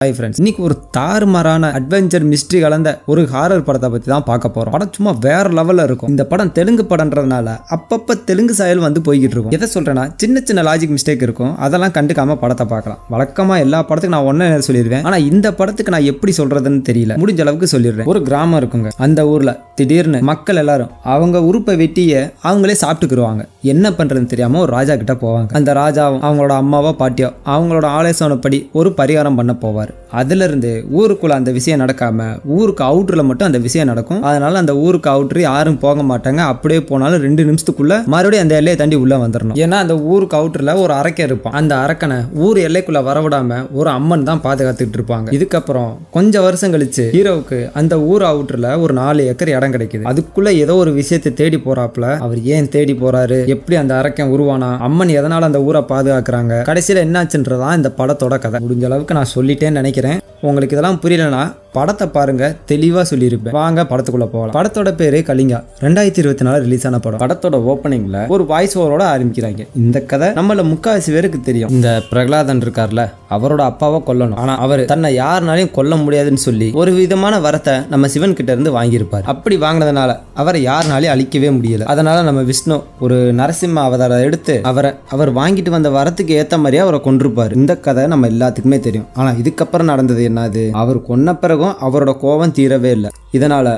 Hi friends, இன்னைக்கு ஒரு தாறுமாறான adventure mystery கலந்த ஒரு ஹாரர் படத்தை பற்றி தான் பார்க்க போகிறோம். படம் சும்மா வேற லெவலில் இருக்கும். இந்த படம் தெலுங்கு படம்ன்றதுனால அப்பப்போ தெலுங்கு சாயல் வந்து போய்கிட்டு இருக்கும். எதை சொல்கிறேன்னா, சின்ன சின்ன லாஜிக் மிஸ்டேக் இருக்கும், அதெல்லாம் கண்டுக்காம படத்தை பார்க்கலாம். வழக்கமாக எல்லா படத்துக்கும் நான் ஒன்றே சொல்லிடுவேன், ஆனால் இந்த படத்துக்கு நான் எப்படி சொல்கிறதுன்னு தெரியல. முடிஞ்ச அளவுக்கு சொல்லிடுறேன். ஒரு கிராமம் இருக்குங்க. அந்த ஊரில் திடீர்னு மக்கள் எல்லாரும் அவங்க உறுப்பை வெட்டிய அவங்களே சாப்பிட்டுக்குருவாங்க. என்ன பண்ணுறதுன்னு தெரியாமல் ஒரு ராஜா கிட்ட போவாங்க. அந்த ராஜாவும் அவங்களோட அம்மாவோ பாட்டியோ அவங்களோட ஆலோசனைப்படி ஒரு பரிகாரம் பண்ண போவார். அதுல இருந்து ஊருக்குள்ள அந்த விஷயம் நடக்காம ஊருக்கு அவுட்டர்ல மட்டும் அந்த விஷயம் நடக்கும். அதனால அந்த ஊருக்கு அவுட்டர் யாரும் போக மாட்டாங்க. அப்படியே போனாலும் 2 நிமிஷத்துக்குள்ள மறுபடியும் அந்த எல்லையை தாண்டி உள்ள வந்துடணும். ஏன்னா அந்த ஊருக்கு அவுட்டர்ல ஒரு அரக்கன் இருப்பான். அந்த அரக்கனை ஊர் எல்லைக்குள்ள வரவிடாம ஒரு அம்மன் தான் பாதுகாத்துட்டு இருப்பாங்க. இதுக்கப்புறம் கொஞ்சம் வருஷம் கழிச்சு ஹீரோவுக்கு அந்த ஊர் அவுட்டர்ல ஒரு 4 ஏக்கர் இடம் கிடைக்குது. அதுக்குள்ள ஏதோ ஒரு விஷயத்தை தேடி போறாப்புல. அவர் ஏன் தேடி போறாரு, எப்படி அந்த அரக்கன் உருவானா, அம்மன் எதனால அந்த ஊரை பாதுகாக்கிறாங்க, கடைசியில என்னாச்சுன்றதான் இந்த படத்தோட கதை. முடிஞ்ச அளவுக்கு நான் சொல்லிட்டேன்னு நினைக்கிறேன். உங்களுக்கு இதெல்லாம் புரியலனா படத்தை பாருங்க, தெளிவா சொல்லியிருப்பேன். வாங்க படத்துக்குள்ள போகலாம். படத்தோட பேரு கலிங்கா. 2024 ரிலீஸ் ஆன படம். படத்தோட ஓப்பனிங்ல ஒரு வாய்ஸ் ஓவரோட ஆரம்பிக்கிறாங்க. இந்த கதை நம்மள முக்காவாசி பேருக்கு தெரியும். இந்த பிரகலாதன் இருக்கார்ல, அவரோட அப்பாவை கொல்லணும். ஆனா அவர் தன்னை யாருனாலையும் கொல்ல முடியாதுன்னு சொல்லி ஒரு விதமான வரத்தை நம்ம சிவன் கிட்ட இருந்து வாங்கியிருப்பார். அப்படி வாங்கினதுனால அவரை யாருனாலையும் அழிக்கவே முடியல. அதனால நம்ம விஷ்ணு ஒரு நரசிம்ம அவதாரம் எடுத்து அவர் வாங்கிட்டு வந்த வரத்துக்கு ஏத்த மாதிரியே அவரை கொண்டிருப்பாரு. இந்த கதை நம்ம எல்லாத்துக்குமே தெரியும். ஆனா இதுக்கப்புறம் நடந்தது என்னது, அவர் கொன்ன பிறகு அவரோட கோபம் தீரவே இல்லை. இதனால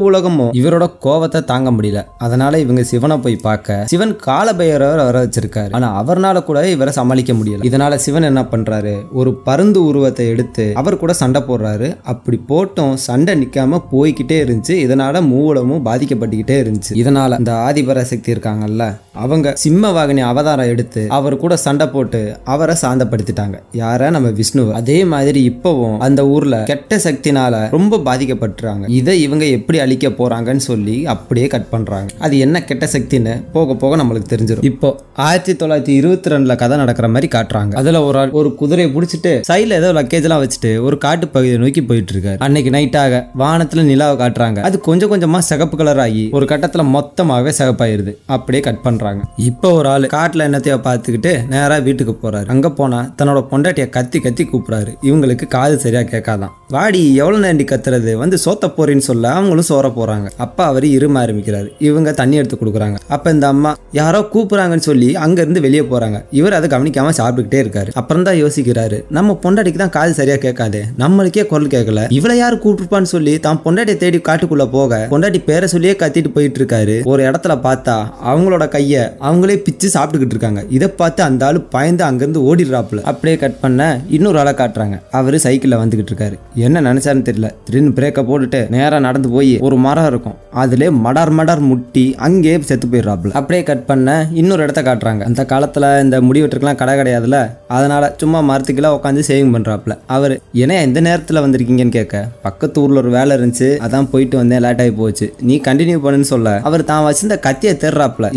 உலகமும் இவரோட கோபத்தை தாங்க முடியல. அதனால இவங்க சிவனை போய் பார்க்க சிவன் காலபைரவர் வர வச்சிருக்காரு. ஆனா அவர்னால கூட இவரை சமாளிக்க முடியல. இதனால சிவன் என்ன பண்றாரு, ஒரு பருந்து உருவத்தை எடுத்து அவர் கூட சண்டை போடுறாரு. அப்படி போட்டும் சண்டை நிக்காம போய்கிட்டே இருந்துச்சு. இதனால மூலமும் பாதிக்கப்பட்டுக்கிட்டே இருந்துச்சு. இதனால இந்த ஆதிபராசக்தி இருக்காங்கல்ல, அவங்க சிம்ம வாகினி அவதாரம் எடுத்து அவர் கூட சண்டை போட்டு அவரை சாந்தப்படுத்திட்டாங்க. யார, நம்ம விஷ்ணுவை. அதே மாதிரி இப்பவும் அந்த ஊர்ல கெட்ட சக்தினால ரொம்ப பாதிக்கப்பட்டுறாங்க. இதை இவங்க எப்படி அழிக்க போறாங்கன்னு சொல்லி அப்படியே கட் பண்றாங்க. அது என்ன கெட்ட சக்தின்னு போக போக நம்மளுக்கு தெரிஞ்சிடும். இப்போ 1922 கதை நடக்கிற மாதிரி காட்டுறாங்க. அதுல ஒரு குதிரையை பிடிச்சிட்டு சைட்ல ஏதோ லக்கேஜ் எல்லாம் வச்சுட்டு ஒரு காட்டு பகுதியை நோக்கி போயிட்டு இருக்காரு. அன்னைக்கு நைட்டாக வானத்துல நிலாவை காட்டுறாங்க. அது கொஞ்சம் கொஞ்சமா சிகப்பு கலர் ஆகி ஒரு கட்டத்துல மொத்தமாவே சிகப்பாயிருது. அப்படியே கட் பண்றாங்க. இப்போ ஒரு ஆளு காட்டுல என்னத்தையோ பார்த்துக்கிட்டு நேரா வீட்டுக்கு போறாரு. அங்க போனா தன்னோட பொண்டாட்டிய கத்தி கத்தி கூப்பிடுறாரு. இவங்களுக்கு காது சரியா கேட்காதான். வாடி, எவ்வளவு நேண்டி கத்துறது, வந்து சோத்த போறேன்னு சொல்ல அவங்களும் சோற போறாங்க. அப்ப அவரு இரும ஆரம்பிக்கிறாரு. இவங்க தண்ணி எடுத்து கொடுக்குறாங்க. அப்ப இந்த அம்மா யாரோ கூப்பிடுறாங்கன்னு சொல்லி அங்க இருந்து வெளியே போறாங்க. இவர் அதை கவனிக்காம சாப்பிட்டுக்கிட்டே இருக்காரு. அப்புறம் தான் யோசிக்கிறாரு, நம்ம பொண்டாட்டிக்கு தான் காது சரியா கேட்காது, நம்மளுக்கே குரல் கேட்கல, இவளை யாரு கூப்பிட்டுப்பான்னு சொல்லி தான் பொண்டாட்டியை தேடி காட்டுக்குள்ள போக பொண்டாட்டி பேரை சொல்லியே கத்திட்டு போயிட்டு இருக்காரு. ஒரு இடத்துல பார்த்தா அவங்களோட கைய அவங்களே பிச்சு சாப்பிட்டுக்கிட்டு இருக்காங்க. இதை பார்த்து அந்த ஆளு பயந்து அங்கிருந்து ஓடிடுறாப்புல. அப்படியே கட் பண்ண இன்னொரு ஆளை காட்டுறாங்க. அவரு சைக்கிள்ல வந்துகிட்டு இருக்காரு. என்ன நினைச்சாருன்னு தெரியல, திடீர்னு பிரேக்க போட்டுட்டு நேரா நடந்து போய் ஒரு மரம் இருக்கும், அதுல மடார் முட்டி அங்கே செத்து போயிடுறாப்புல. அப்படியே கட் பண்ண இன்னொரு இடத்த காட்டுறாங்க. அந்த காலத்துல இந்த முடி வெட்டுறதுலாம் கடை கிடையாதுல, அதனால சும்மா மரத்துக்குலாம் உட்காந்து சேவிங் பண்றாப்புல. அவரு என்ன இந்த நேரத்துல வந்திருக்கீங்கன்னு கேட்க, பக்கத்து ஊர்ல ஒரு வேலை இருந்துச்சு, அதான் போயிட்டு வந்தேன், லேட் ஆகி போச்சு, நீ கண்டினியூ பண்ணுன்னு சொல்ல அவர் தான் வச்சிருந்த கத்தியை தேடுறாப்புல.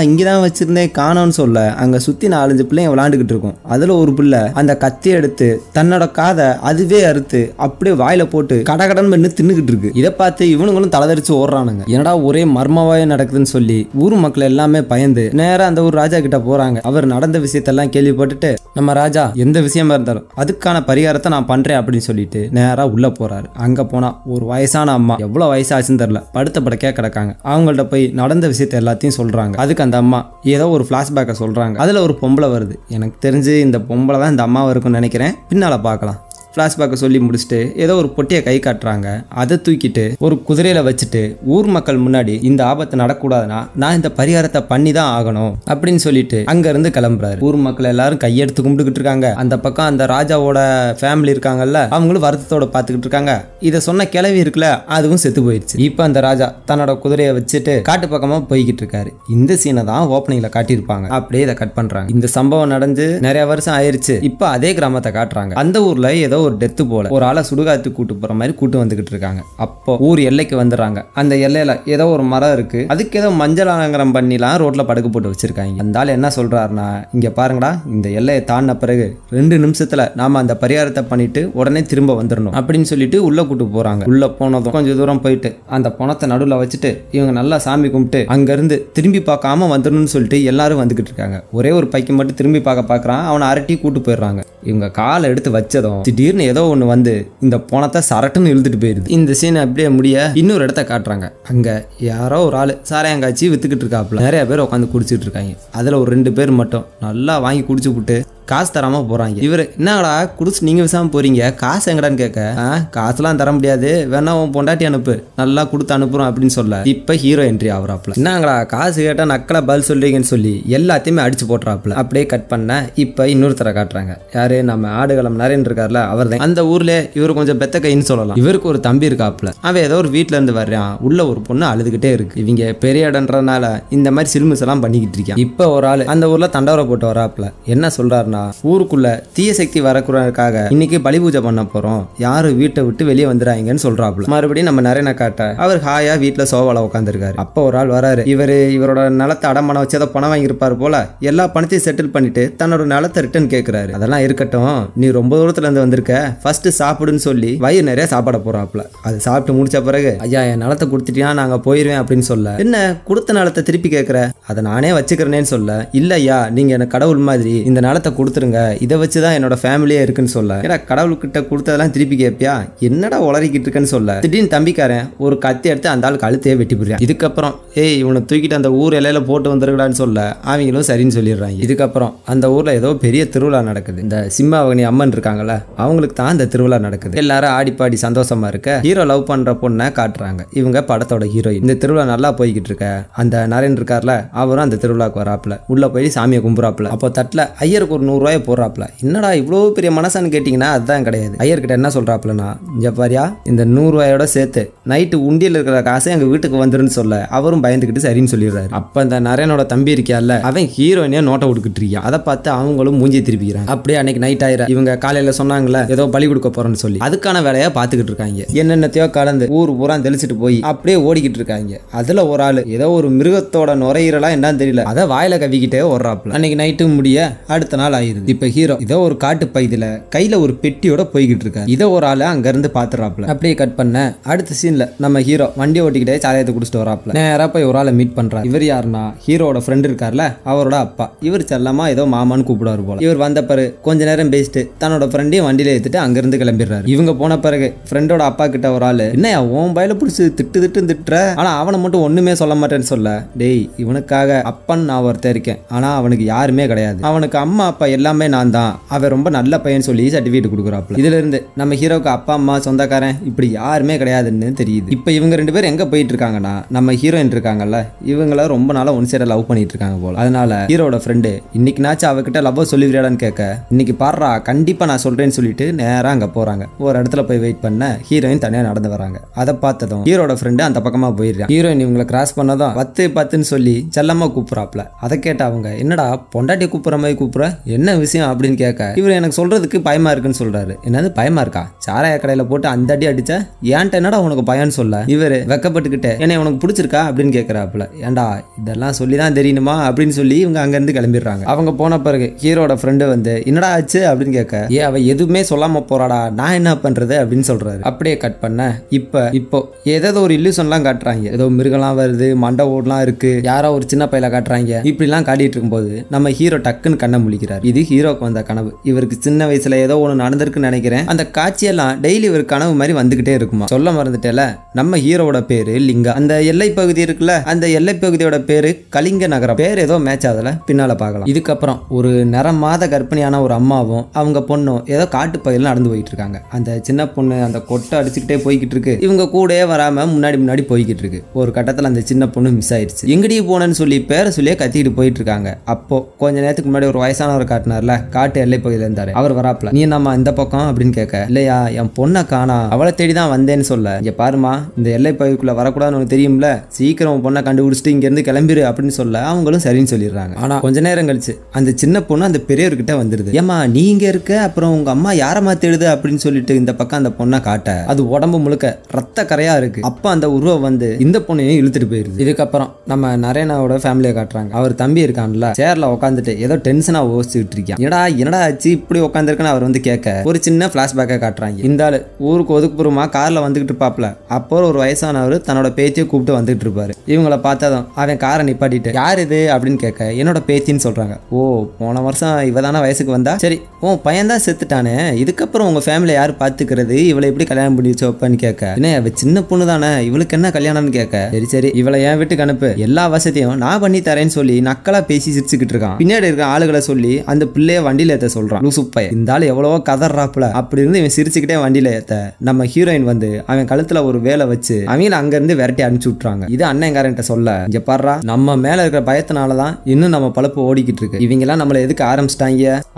இங்கதான் வச்சிருந்தேன் காணோன்னு சொல்ல அங்க சுத்தி 4-5 பிள்ளைங்க விளையாண்டுகிட்டு இருக்கும். அதுல ஒரு பிள்ளை அந்த கத்தியை எடுத்து தன்னோட காதை அதுவே அறுத்து அப்படியே வாயில போட்டு கடகடன் பண்ணி தின்னுகிட்டு இருக்கு. இதை பார்த்து இவனுங்களும் தலைதறிச்சு ஓடுறானுங்க. என்னடா ஒரே மர்மவாய நடக்குதுன்னு சொல்லி ஊர் மக்கள் எல்லாமே பயந்து நேரா அந்த ஒரு ராஜா கிட்ட போறாங்க. அவர் நடந்த விஷயத்தெல்லாம் கேள்விப்பட்டுட்டு, நம்ம ராஜா எந்த விஷயமா இருந்தாலும் அதுக்கான பரிகாரத்தை நான் பண்றேன் அப்படின்னு சொல்லிட்டு நேரா உள்ள போறாரு. அங்க போனா ஒரு வயசான அம்மா, எவ்வளவு வயசாச்சுன்னு தெரியல, படுத்த படுக்கையா கிடக்காங்க. அவங்கள்ட்ட போய் நடந்த விஷயத்த எல்லாத்தையும் சொல்றாங்க. அதுக்கு அந்த அம்மா ஏதோ ஒரு பிளாஷ்பேக்கை சொல்றாங்க. அதுல ஒரு பொம்பளை வருது. எனக்கு தெரிஞ்சு இந்த பொம்பளை தான் இந்த அம்மாவை இருக்கும்னு நினைக்கிறேன். பின்னால பார்க்கலாம். ஃப்ளாஷ்பேக்கை சொல்லி முடிச்சுட்டு ஏதோ ஒரு பொட்டியை கை காட்டுறாங்க. அதை தூக்கிட்டு ஒரு குதிரையில வச்சுட்டு ஊர் மக்கள் முன்னாடி இந்த ஆபத்து நடக்கூடாதுன்னா நான் இந்த பரிகாரத்தை பண்ணி தான் ஆகணும் அப்படின்னு சொல்லிட்டு அங்க இருந்து கிளம்புறாரு. ஊர் மக்கள் எல்லாரும் கையெடுத்து கும்பிட்டுக்கிட்டு இருக்காங்க. அந்த பக்கம் அந்த ராஜாவோட ஃபேமிலி இருக்காங்கல்ல, அவங்களும் வருத்தத்தோட பார்த்துக்கிட்டு இருக்காங்க. இதை சொன்ன கிளவி இருக்குல்ல, அதுவும் செத்து போயிடுச்சு. இப்போ அந்த ராஜா தன்னோட குதிரையை வச்சுட்டு காட்டு பக்கமா போய்கிட்டு இருக்காரு. இந்த சீனை தான் ஓப்பனிங்ல காட்டியிருப்பாங்க. அப்படியே இதை கட் பண்றாங்க. இந்த சம்பவம் நடந்து நிறைய வருஷம் ஆயிருச்சு. இப்போ அதே கிராமத்தை காட்டுறாங்க. அந்த ஊர்ல ஏதோ ஒரு டெத்து போல ஒரு ஆளை சுடுகாத்து கூட்டு போற மாதிரி கூட்டு வந்துகிட்டு இருக்காங்க. அப்போ ஊர் எல்லைக்கு வந்துடுறாங்க. அந்த எல்லையில ஏதோ ஒரு மரம் இருக்கு, அதுக்கு ஏதோ மஞ்சள் அலங்காரம் பண்ணிலாம் ரோட்ல படுக்க போட்டு வச்சிருக்காங்க. அந்த ஆள் என்ன சொல்றாருன்னா, இங்க பாருங்கடா, இந்த எல்லையை தாண்டின பிறகு 2 நிமிஷத்துல நாம அந்த பரிகாரத்தை பண்ணிட்டு உடனே திரும்ப வந்துடணும் அப்படின்னு சொல்லிட்டு உள்ள கூட்டு போறாங்க. உள்ள போனதும் கொஞ்சம் தூரம் போயிட்டு அந்த பணத்தை நடுவில் வச்சுட்டு இவங்க நல்லா சாமி கும்பிட்டு அங்க இருந்து திரும்பி பார்க்காம வந்துடணும்னு சொல்லிட்டு எல்லாரும் வந்துகிட்டு இருக்காங்க. ஒரே ஒரு பைக்கு மட்டும் திரும்பி பார்க்கறான். அவனை அரட்டி கூட்டு போயிடுறாங்க. இவங்க காலை எடுத்து வச்சதும் திடீர்னு ஏதோ ஒண்ணு வந்து இந்த பணத்தை சரட்டுன்னு இழுத்துட்டு போயிருது. இந்த சீன் அப்படியே முடிய இன்னொரு இடத்த காட்டுறாங்க. அங்க யாரோ ஒரு ஆளு சாராயங்காய்ச்சி வித்துக்கிட்டு இருக்காப்புல. நிறைய பேர் உட்காந்து குடிச்சிட்டு இருக்காங்க. அதுல ஒரு 2 பேர் மட்டும் நல்லா வாங்கி குடிச்சு விட்டு காசு தராம போறாங்க. இவரு என்னடா குடிச்சு நீங்க விசாம போறீங்க, காசு எங்கடான்னு கேட்க, காசுலாம் தர முடியாது, வேணா உன் பொண்டாட்டி அனுப்பு, நல்லா கொடுத்து அனுப்புறோம் அப்படின்னு சொல்ல இப்ப ஹீரோ என்ட்ரி ஆகுறாப்புல. என்னங்கடா காசு கேட்டா நக்கலா பதில் சொல்றீங்கன்னு சொல்லி எல்லாத்தையுமே அடிச்சு போட்டுறாப்புல. அப்படியே கட் பண்ண இப்ப இன்னொருத்தர காட்டுறாங்க. யாரு, நம்ம ஆடுகளம் நரேன் இருக்காருல, அவர் தான். அந்த ஊர்ல இவரு கொஞ்சம் பெத்த கைன்னு சொல்லலாம். இவருக்கு ஒரு தம்பி இருக்காப்புல. அவன் ஏதோ ஒரு வீட்டுல இருந்து வர்றான். உள்ள ஒரு பொண்ணு அழுதுகிட்டே இருக்கு. இவங்க பெரிய இடம்ன்றதுனால இந்த மாதிரி சில்மிஸ் எல்லாம் பண்ணிக்கிட்டு இருக்கான். இப்ப ஒரு ஆளு அந்த ஊர்ல தண்டவரை போட்டு வராப்புல. என்ன சொல்றாருன்னா, ஊருக்குள்ள தீய சக்தி வரக்குறதுக்காக இன்னைக்கு பலி பூஜை பண்ண போறோம், யாரும் வீட்டை விட்டு வெளியே வந்துறாங்கன்னு சொல்றாப்புல. மறுபடியும் நம்ம நரேனை காட்ட அவர் ஹாயா வீட்டுல சோபால உட்காந்துருக்காரு. அப்ப ஒரு ஆள் வராரு. இவரோட நிலத்தை அடமானம் வச்சு ஏதோ பணம் வாங்கியிருப்பாரு போல. எல்லா பணத்தையும் செட்டில் பண்ணிட்டு தன்னோட நிலத்தை ரிட்டர்ன் கேட்கிறாரு. அதெல்லாம் இருக்கட்டும், நீ ரொம்ப தூரத்துல இருந்து வந்திருக்க, ஃபர்ஸ்ட் சாப்பிடுன்னு சொல்லி வயிறு நிறைய சாப்பாட போறாப்புல. அது சாப்பிட்டு முடிச்ச பிறகு, ஐயா என் நிலத்தை கொடுத்துட்டியா நாங்க போயிருவேன் அப்படின்னு சொல்ல, என்ன கொடுத்த நிலத்தை திருப்பி கேட்கிற, அதை நானே வச்சுக்கிறேன்னு சொல்ல, இல்ல ஐயா நீங்க எனக்கு கடவுள் மாதிரி இந்த நிலத்தை கொடுத்துருங்க, இதை வச்சுதான் என்னோட ஃபேமிலியே இருக்குன்னு சொல்ல, ஏன்னா கடவுள்கிட்ட கொடுத்ததெல்லாம் திருப்பி கேட்பியா, என்னடா உளறிக்கிட்டு இருக்குன்னு சொல்ல, திடீர்னு தம்பிக்காரன் ஒரு கத்தி எடுத்து அந்த ஆள் கழுத்தையே வெட்டி போடுறான். இதுக்கப்புறம் ஏய் இவனை தூக்கிட்டு அந்த ஊர் எல்லையில போட்டு வந்துருக்கலான்னு சொல்ல அவங்களும் சரின்னு சொல்லிடுறாங்க. இதுக்கப்புறம் அந்த ஊர்ல ஏதோ பெரிய திருவிழா நடக்குது. இந்த சிம்மாவணி அம்மன் இருக்காங்கல்ல, அவங்களுக்கு தான் இந்த திருவிழா நடக்குது. எல்லாரும் ஆடிப்பாடி சந்தோஷமா இருக்க ஹீரோ லவ் பண்ற பொண்ணை காட்டுறாங்க. இவங்க படத்தோட ஹீரோயின். இந்த திருவிழா நல்லா போய்கிட்டு இருக்க அந்த நரேன் இருக்கார்ல, அவரும் அந்த திருவிழாக்கு வராப்புல. உள்ள போய் சாமியை கும்புறாப்புல. அப்போ தட்டுல ஐயருக்கு ஒரு 100 ரூபாய் போடுறாப்புல. என்னடா இவ்வளவு பெரிய மனசான்னு கேட்டீங்கன்னா அதுதான் கிடையாது. ஐயர்கிட்ட என்ன சொல்றாப்புலன்னா, இங்க பாரியா இந்த 100 ரூபாயோட சேர்த்து நைட்டு உண்டியில் இருக்கிற காசை எங்க வீட்டுக்கு வந்துருன்னு சொல்ல அவரும் பயந்துக்கிட்டு சரின்னு சொல்லிடுறாரு. அப்ப இந்த நரேனோட தம்பி இருக்கியால, அவன் ஹீரோயினியா நோட்டை கொடுக்கிட்டு இருக்கியா. அதை பார்த்து அவங்களும் மூஞ்சி திருப்பிக்கிறாங்க. அப்படியே அன்னைக்கு நைட் ஆயிரம். இவங்க காலையில சொன்னாங்கல்ல ஏதோ பலி கொடுக்க போறோம்னு சொல்லி, அதுக்கான வேலையா பாத்துக்கிட்டு இருக்காங்க. என்னென்னத்தையோ கலந்து ஊர் பூரா தெளிச்சிட்டு போய் அப்படியே ஓடிக்கிட்டு இருக்காங்க. அதுல ஒரு ஆளு ஏதோ ஒரு மிருகத்தோட நுரையீரலா என்னன்னு தெரியல, அதை வாயில கவிக்கிட்டே ஓடுறாப்புல. அன்னைக்கு நைட்டு முடிய அடுத்த நாள் ஆயிருது. இப்ப ஹீரோ இதோ ஒரு காட்டு பகுதியில கையில ஒரு பெட்டியோட போய்கிட்டு இருக்காரு. இதை ஒரு ஆளு அங்க இருந்து பாத்துறாப்புல. அப்படியே கட் பண்ண அடுத்த சீன்ல நம்ம ஹீரோ வண்டி ஓட்டிக்கிட்டே சாராயத்தை குடிச்சிட்டு வராப்புல. நேரா போய் ஒரு ஆளை மீட் பண்றாரு. இவர் யாருன்னா ஹீரோட ஃப்ரெண்ட் இருக்கார்ல, அவரோட அப்பா. இவர் செல்லமா ஏதோ மாமான்னு கூப்பிடுவாரு போல. இவர் வந்த பிறகு கொஞ்ச நேரம் பேசிட்டு தன்னோட ஃப்ரெண்டையும் வண்டியில ஏத்துட்டு அங்க இருந்து கிளம்பிடுறாரு. இவங்க போன பிறகு ஃப்ரெண்டோட அப்பா கிட்ட ஒரு ஆளு, என்னையா உன் பயில பிடிச்சி திட்டுற, ஆனா அவனை மட்டும் ஒண்ணுமே சொல்ல மாட்டேன்னு சொல்ல, டேய் இவனுக்காக அப்பன் நான் ஒருத்தர் இருக்கேன், ஆனா அவனுக்கு யாருமே கிடையாது, அவனுக்கு அம்மா அப்பா எல்லாமே நான் தான், அவன் ரொம்ப நல்ல பையன் சொல்லி சர்டிபிகேட் கொடுக்குறாப்புல. இதுல இருந்து நம்ம ஹீரோக்கு அப்பா அம்மா சொந்தக்காரன் இப்படி யாருமே கிடையாதுன்னு தெரியுது. இப்ப இவங்க 2 பேரும் எங்க போயிட்டு இருக்காங்கன்னா, நம்ம ஹீரோயின் இருக்காங்கல்ல, இவங்கள ரொம்ப நாளா ஒன் சைடா லவ் பண்ணிட்டு இருக்காங்க போல. அதனால ஹீரோட ஃப்ரெண்டு இன்னைக்குனாச்சும் அவகிட்ட லவ் சொல்லிடுறான்னு கேட்க, இன்னைக்கு பாடுறா கண்டிப்பா நான் சொல்றேன்னு சொல்லிட்டு நேரா அங்க போறாங்க. ஒரு இடத்துல போய் வெயிட் பண்ண ஹீரோயின் தனியா நடந்து வராங்க. அதை பார்த்ததும் ஹீரோட ஃப்ரெண்டு அந்த பக்கமா போயிடுறான். ஹீரோயின் இவங்களை கிராஸ் பண்ணதும் 10 சொல்லி செல்லமா கூப்பிடுறாப்ல. அதை கேட்ட அவங்க, என்னடா பொண்டாட்டி கூப்பிடுற மாதிரி கூப்பிடுற, என்ன விஷயம் அப்படின்னு கேட்க, இவர் எனக்கு சொல்றதுக்கு பயமா இருக்குன்னு சொல்றாரு. என்னது பயமா இருக்கா, சாராய கடையில போட்டு அந்த அடி அடிச்ச ஏன்ட்ட என்னடா உனக்கு பயன்னு சொல்ல, இவரு வெக்கப்பட்டுக்கிட்டே என்ன உனக்கு பிடிச்சிருக்கா அப்படின்னு கேட்கிறாப்புல. ஏன்டா இதெல்லாம் சொல்லிதான் தெரியணுமா அப்படின்னு சொல்லி இவங்க அங்க இருந்து கிளம்பிடுறாங்க. அவங்க போன பிறகு ஹீரோட ஃப்ரெண்டு வந்து என்னடா ஆச்சு அப்படின்னு கேட்க, அவ எதுவுமே சொல்லாம போறாடா, நான் என்ன பண்றது அப்படின்னு சொல்றாரு. அப்படியே கட் பண்ண இப்போ ஏதோ ஒரு இல்லூஷன்லாம் காட்டுறாங்க. ஏதோ மிருகம்லாம் வருது, மண்டை ஓடலாம் இருக்கு, யாரோ ஒரு சின்ன பையில காட்டுறாங்க. இப்படிலாம் காட்டிட்டு இருக்கும்போது நம்ம ஹீரோ டக்குன்னு கண்ணை முழிக்கிறார். இது ஹீரோக்கு வந்த கனவு. இவருக்கு சின்ன வயசுல ஏதோ ஒன்று நடந்திருக்குன்னு நினைக்கிறேன். அந்த காட்சியெல்லாம் டெய்லி ஒரு கனவு மாதிரி வந்துகிட்டே இருக்குமா. சொல்ல மறந்துட்டேல, நம்ம ஹீரோட பேரு லிங்கா. அந்த எல்லை பகுதி இருக்குல்ல, அந்த எல்லை பகுதியோட பேரு கலிங்க நகரம். பேர் ஏதோ மேட்ச் ஆகல, பின்னால பார்க்கலாம். இதுக்கப்புறம் ஒரு மாத கர்ப்பிணியான ஒரு அம்மாவும் அவங்க பொண்ணும் ஏதோ காட்டு பகுதியில் நடந்து போயிட்டு இருக்காங்க. அந்த சின்ன பொண்ணு அந்த கொட்டை அடிச்சுக்கிட்டே போய்கிட்டு இருக்கு. இவங்க கூடயே வராம முன்னாடி போய்கிட்டு இருக்கு. ஒரு கட்டத்தில் அந்த சின்ன பொண்ணு மிஸ் ஆயிடுச்சு. எங்கடி போனன்னு சொல்லி பேரை சொல்லியே கத்திக்கிட்டு போயிட்டு இருக்காங்க. அப்போ கொஞ்ச நேரத்துக்கு முன்னாடி ஒரு வயசானவர் காட்டினார்ல, காட்டு எல்லை பகுதியில் இருந்தாரு, அவர் வராப்ல. நீ நம்ம இந்த பக்கம் அப்படின்னு கேட்க, இல்லையா என் பொண்ணை காணா, அவளை தேடி தான் வந்தேன்னு சொல்ல, இங்க பாருமா இந்த எல்லை பகுதிக்குள்ள வரக்கூடாதுன்னு உனக்கு தெரியும்ல, சீக்கிரம் பொண்ணை கண்டுபிடிச்சிட்டு இங்க இருந்து கிளம்பிரு அப்படின்னு சொல்ல அவங்களும் சரின்னு சொல்லிடுறாங்க. ஆனா கொஞ்ச நேரம் கழிச்சு அந்த சின்ன பொண்ணு அந்த பெரியவர்கிட்ட வந்துருது. ஏமா நீங்க இருக்க, அப்புறம் உங்க அம்மா யாரமா தேடுது அப்படின்னு சொல்லிட்டு இந்த பக்கம் அந்த பொண்ணை காட்ட, அது உடம்பு முழுக்க ரத்த கரையா இருக்கு. அப்ப அந்த உருவம் வந்து இந்த பொண்ணையும் இழுத்துட்டு போயிருது. இதுக்கப்புறம் நம்ம நரேனாவோட ஃபேமிலியை காட்டுறாங்க. அவர் தம்பி இருக்கான்ல, சேர்ல உட்காந்துட்டு ஏதோ டென்ஷனா யோசிச்சுட்டு உட்காந்துட்டு இருக்கான். என்னடா ஆச்சு இப்படி உட்காந்துருக்குன்னு அவர் வந்து கேட்க ஒரு சின்ன பிளாஷ்பேக்கை காட்டுறாங்க. இந்த ஆளு ஊருக்கு ஒதுக்குப்புறமா கார்ல வந்துகிட்டு இருப்பாப்ல. அப்போ ஒரு வயசானவர் தன்னோட பேத்தியை கூப்பிட்டு வந்துட்டு இருப்பாரு. இவங்கள பார்த்ததும் அவன் காரை நிப்பாட்டிட்டு யார் இது அப்படின்னு கேட்க என்னோட பேத்தின்னு சொல்றாங்க. ஓ, போன வருஷம் இவதான வயசுக்கு வந்தா, சரி உன் பையன் தான் செத்துட்டானே, இதுக்கப்புறம் உங்க ஃபேமிலியை யாரு பாத்துக்கிறது, இவளை எப்படி கல்யாணம் பண்ணி வச்சோப்பான்னு கேட்க, என்ன அவ சின்ன பொண்ணு தானே, இவளுக்கு என்ன கல்யாணம்னு கேட்க, சரி இவளை என் வீட்டுக்கு அனுப்பு, எல்லா வசதியும் நான் பண்ணி தரேன்னு சொல்லி நக்கலா பேசி சிரிச்சுக்கிட்டு இருக்கான். பின்னாடி இருக்க ஆளுகளை சொல்லி அந்த பிள்ளைய வண்டியில ஏத்த சொல்றான். லூசுப்பைய இந்த ஆள் எவ்வளவோ கதறாப்புல. அப்படி இருந்து இவன் சிரிச்சுக்கிட்டே வண்டியில ஏத்த நம்ம ஹீரோயின் வந்து அவன் கழுத்துல ஒரு வேலை வச்சு அவங்கள அங்க இருந்து விரட்டி அனுப்பிச்சு விட்டுறாங்க. இது அண்ணன்காரன்ட்ட சொல்ல, இங்க பாடுறா நம்ம மேல இருக்கிற பயத்தினாலதான் இன்னும் நம்ம பழப்பு ஓடிக்கிட்டு இருக்கு, இவங்க எல்லாம் நம்மள எதுக்கு ஆரம்பிச்சிட்டாங்க,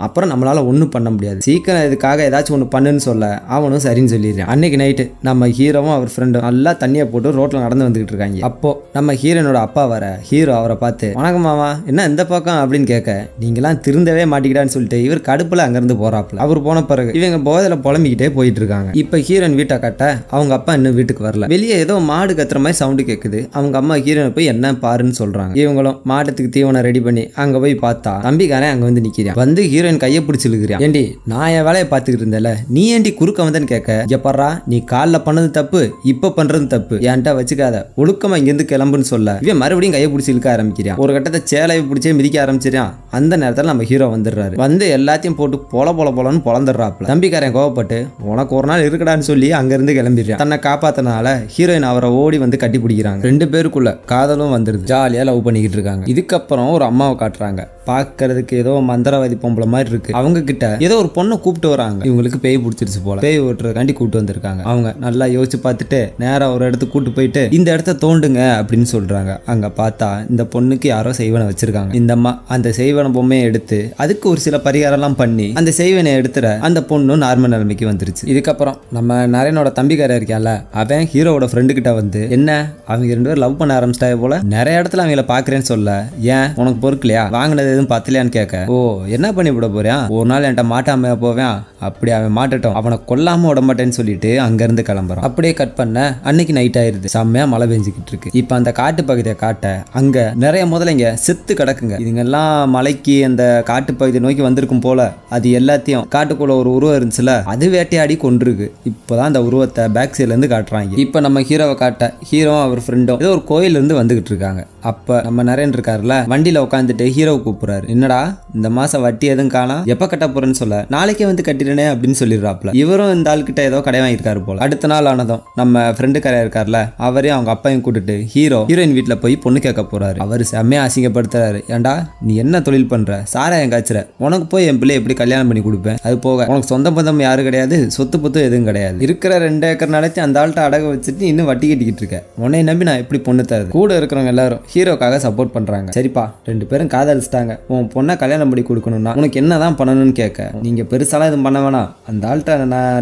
அப்புறம் நம்மளால ஒண்ணும் பண்ண முடியாது, சீக்கிரம் இதுக்காக ஏதாச்சும் ஒண்ணு பண்ணுன்னு சொல்ல அவனும் சரின்னு சொல்லிடுறான். அன்னைக்கு நைட்டு நம்ம ஹீரோவும் அவர் ஃப்ரெண்டும் நல்லா தண்ணியை போட்டு ரோட்ல நடந்து வந்துகிட்டு இருக்காங்க. அப்போ நம்ம ஹீரோனோட அப்பா வர ஹீரோ அவரை பார்த்து வணக்கம் மாமா, என்ன இந்த பக்கம் அப்படின்னு கேட்க, நீங்களாம் திருந்தவே மாட்டிக்கிட்டான்னு சொல்லிட்டு இவர் கடுப்புல அங்கிருந்து போறாப்புல. அவர் போன பிறகு இவங்க போதையில புலம்பிக்கிட்டே போயிட்டு இருக்காங்க. இப்ப ஹீரோயின் வீட்டை கட்ட அவங்க அப்பா இன்னும் வீட்டுக்கு வரல. வெளியே ஏதோ மாடு கத்துற மாதிரி சவுண்டு கேக்குது. அவங்க அம்மா ஹீரோனை போய் என்ன பாருன்னு சொல்றாங்க. இவங்களும் மாட்டத்துக்கு தீவனம் ரெடி பண்ணி அங்க போய் பார்த்தா தம்பிக்காரன் அங்க வந்து நிக்கிறான். வந்து ஹீரோயின் கையை பிடிச்சு இழுக்கிறான். ஏண்டி நான் என் வேலையை பார்த்துக்கிட்டு இருந்தேல, நீ ஏண்டி குறுக்க வந்தேன்னு கேட்க, எப்பறா நீ காலில் பண்ணது தப்பு, இப்ப பண்றது தப்பு, என்கிட்ட வச்சுக்காத, ஒழுக்கமா இங்கிருந்து கிளம்புன்னு சொல்ல இவன் மறுபடியும் கையை பிடிச்சி இழுக்க ஆரம்பிக்கிறான். ஒரு கட்டத்தை சேலையை பிடிச்சே மிதிக்க ஆரம்பிச்சிடான். அந்த நேரத்தில் நம்ம ஹீரோ வந்துடுறாரு. வந்து எல்லாத்தையும் போட்டு பொலன்னு பொலந்துடுறாப்புல. தம்பிக்காரன் கோவப்பட்டு உனக்கு ஒரு நாள் இருக்கடான்னு சொல்லி அங்கிருந்து கிளம்பிடுறான். தன்னை காப்பாத்தினால ஹீரோயின் அவரை ஓடி வந்து கட்டி பிடிக்கிறாங்க. ரெண்டு பேருக்குள்ள காதலும் வந்துருது. ஜாலியா லவ் பண்ணிக்கிட்டு இருக்காங்க. இதுக்கப்புறம் ஒரு அம்மாவை காட்டுறாங்க. பாக்குறதுக்கு ஏதோ மந்திரவாதி பொம்பளை மாதிரி இருக்கு. அவங்க கிட்ட ஏதோ ஒரு பொண்ணை கூப்பிட்டு வராங்க. இவங்களுக்கு பேய் பிடிச்சிருச்சு போல. பேய் ஓட்டுறதுக்காண்டி கூப்பிட்டு வந்திருக்காங்க. அவங்க நல்லா யோசிச்சு பார்த்துட்டு நேரா ஒரு இடத்துக்கு கூட்டு போயிட்டு இந்த இடத்த தோண்டுங்க அப்படின்னு சொல்றாங்க. அங்க பார்த்தா இந்த பொண்ணுக்கு யாரோ செய்வனை வச்சிருக்காங்க. இந்த அம்மா அந்த செய்வன பொம்மையை எடுத்து அதுக்கு ஒரு சில பரிகாரம் எல்லாம் பண்ணி அந்த செய்வனை எடுத்துற அந்த பொண்ணு நார்மல் நிலைமைக்கு வந்துருச்சு. இதுக்கப்புறம் நம்ம நரேனோட தம்பிக்காரர் இருக்கால, அவன் ஹீரோவோட ஃப்ரெண்டு கிட்ட வந்து என்ன அவங்க ரெண்டு பேரும் லவ் பண்ண ஆரம்பிச்சிட்டாங்க போல, நிறைய இடத்துல அவங்கள பாக்குறேன்னு சொல்ல, ஏன் உனக்கு பொறுக்கலையா, வாங்கினது எதுவும் பத்தலையான்னு கேட்க, ஓ என்ன பண்ணி விட போறேன், ஒரு நாள் என்கிட்ட மாட்டாம போவேன், அப்படி அவன் மாட்டட்டும், அவனை கொல்லாம விட மாட்டேன்னு சொல்லிட்டு அங்க இருந்து கிளம்புறான். அப்படியே கட் பண்ண அன்னைக்கு நைட் ஆயிருது. செம்மையா மழை பெஞ்சுக்கிட்டு இருக்கு. இப்ப அந்த காட்டு பகுதியை காட்ட அங்க நிறைய முதலைங்க செத்து கிடக்குங்க. இதுங்கெல்லாம் மலைக்கு அந்த காட்டு பகுதியை நோக்கி வந்திருக்கும் போல. அது எல்லாத்தையும் காட்டுக்குள்ள ஒரு உருவம் இருந்துச்சுல, அது வேட்டையாடி கொண்டிருக்கு. இப்பதான் அந்த உருவத்தை பேக் சைட்ல இருந்து காட்டுறாங்க. இப்ப நம்ம ஹீரோவை காட்ட ஹீரோ அவர் ஃப்ரெண்டும் ஏதோ ஒரு கோயில இருந்து வந்துகிட்டு இருக்காங்க. அப்ப நம்ம நரேன் இருக்காருல, வண்டியில உட்காந்துட்டு ஹீரோவை கூப்பிடுறாரு. என்னடா இந்த மாசம் வட்டி எதுவும் காணா, எப்ப கட்ட போறேன்னு சொல்ல, நாளைக்கே வந்து கட்டிடுனே அப்படின்னு சொல்லிடுறாப்ல. இவரும் இந்த ஆள்கிட்ட ஏதோ கடை வாங்கியிருக்காரு போல. அடுத்த நாள் ஆனதும் நம்ம ஃப்ரெண்டு கரையா இருக்காருல, அவரையும் அவங்க அப்பையும் கூட்டிட்டு ஹீரோயின் வீட்டுல போய் பொண்ணு கேட்க போறாரு. அவர் செம்மையா அசிங்கப்படுத்துறாரு. ஏண்டா நீ என்ன தொழில் பண்ற, சாராயம் காய்ச்சற, உனக்கு போய் என் பிள்ளை எப்படி கல்யாணம் பண்ணி கொடுப்பேன், அது போக உனக்கு சொந்த பந்தம் யாரும் கிடையாது, சொத்து பத்து எதுவும் கிடையாது, இருக்கிற 2 ஏக்கர் நிலத்தை அந்த ஆள்கிட்ட அடக வச்சுட்டு இன்னும் வட்டி கட்டிக்கிட்டு இருக்க, உன்னை நம்பி நான் எப்படி பொண்ணு தருது. கூட இருக்கிறவங்க எல்லாரும் ஹீரோக்காக சப்போர்ட் பண்றாங்க. சரிப்பா 2 பேரும் காதலிச்சிட்டாங்க, உன் பொண்ணை கல்யாணம் பண்ணி கொடுக்கணும்னா உனக்கு என்னதான் பண்ணணும்னு கேட்க, நீங்க பெருசாலாம் எதுவும் பண்ண வேணாம், அந்த ஆள்கிட்ட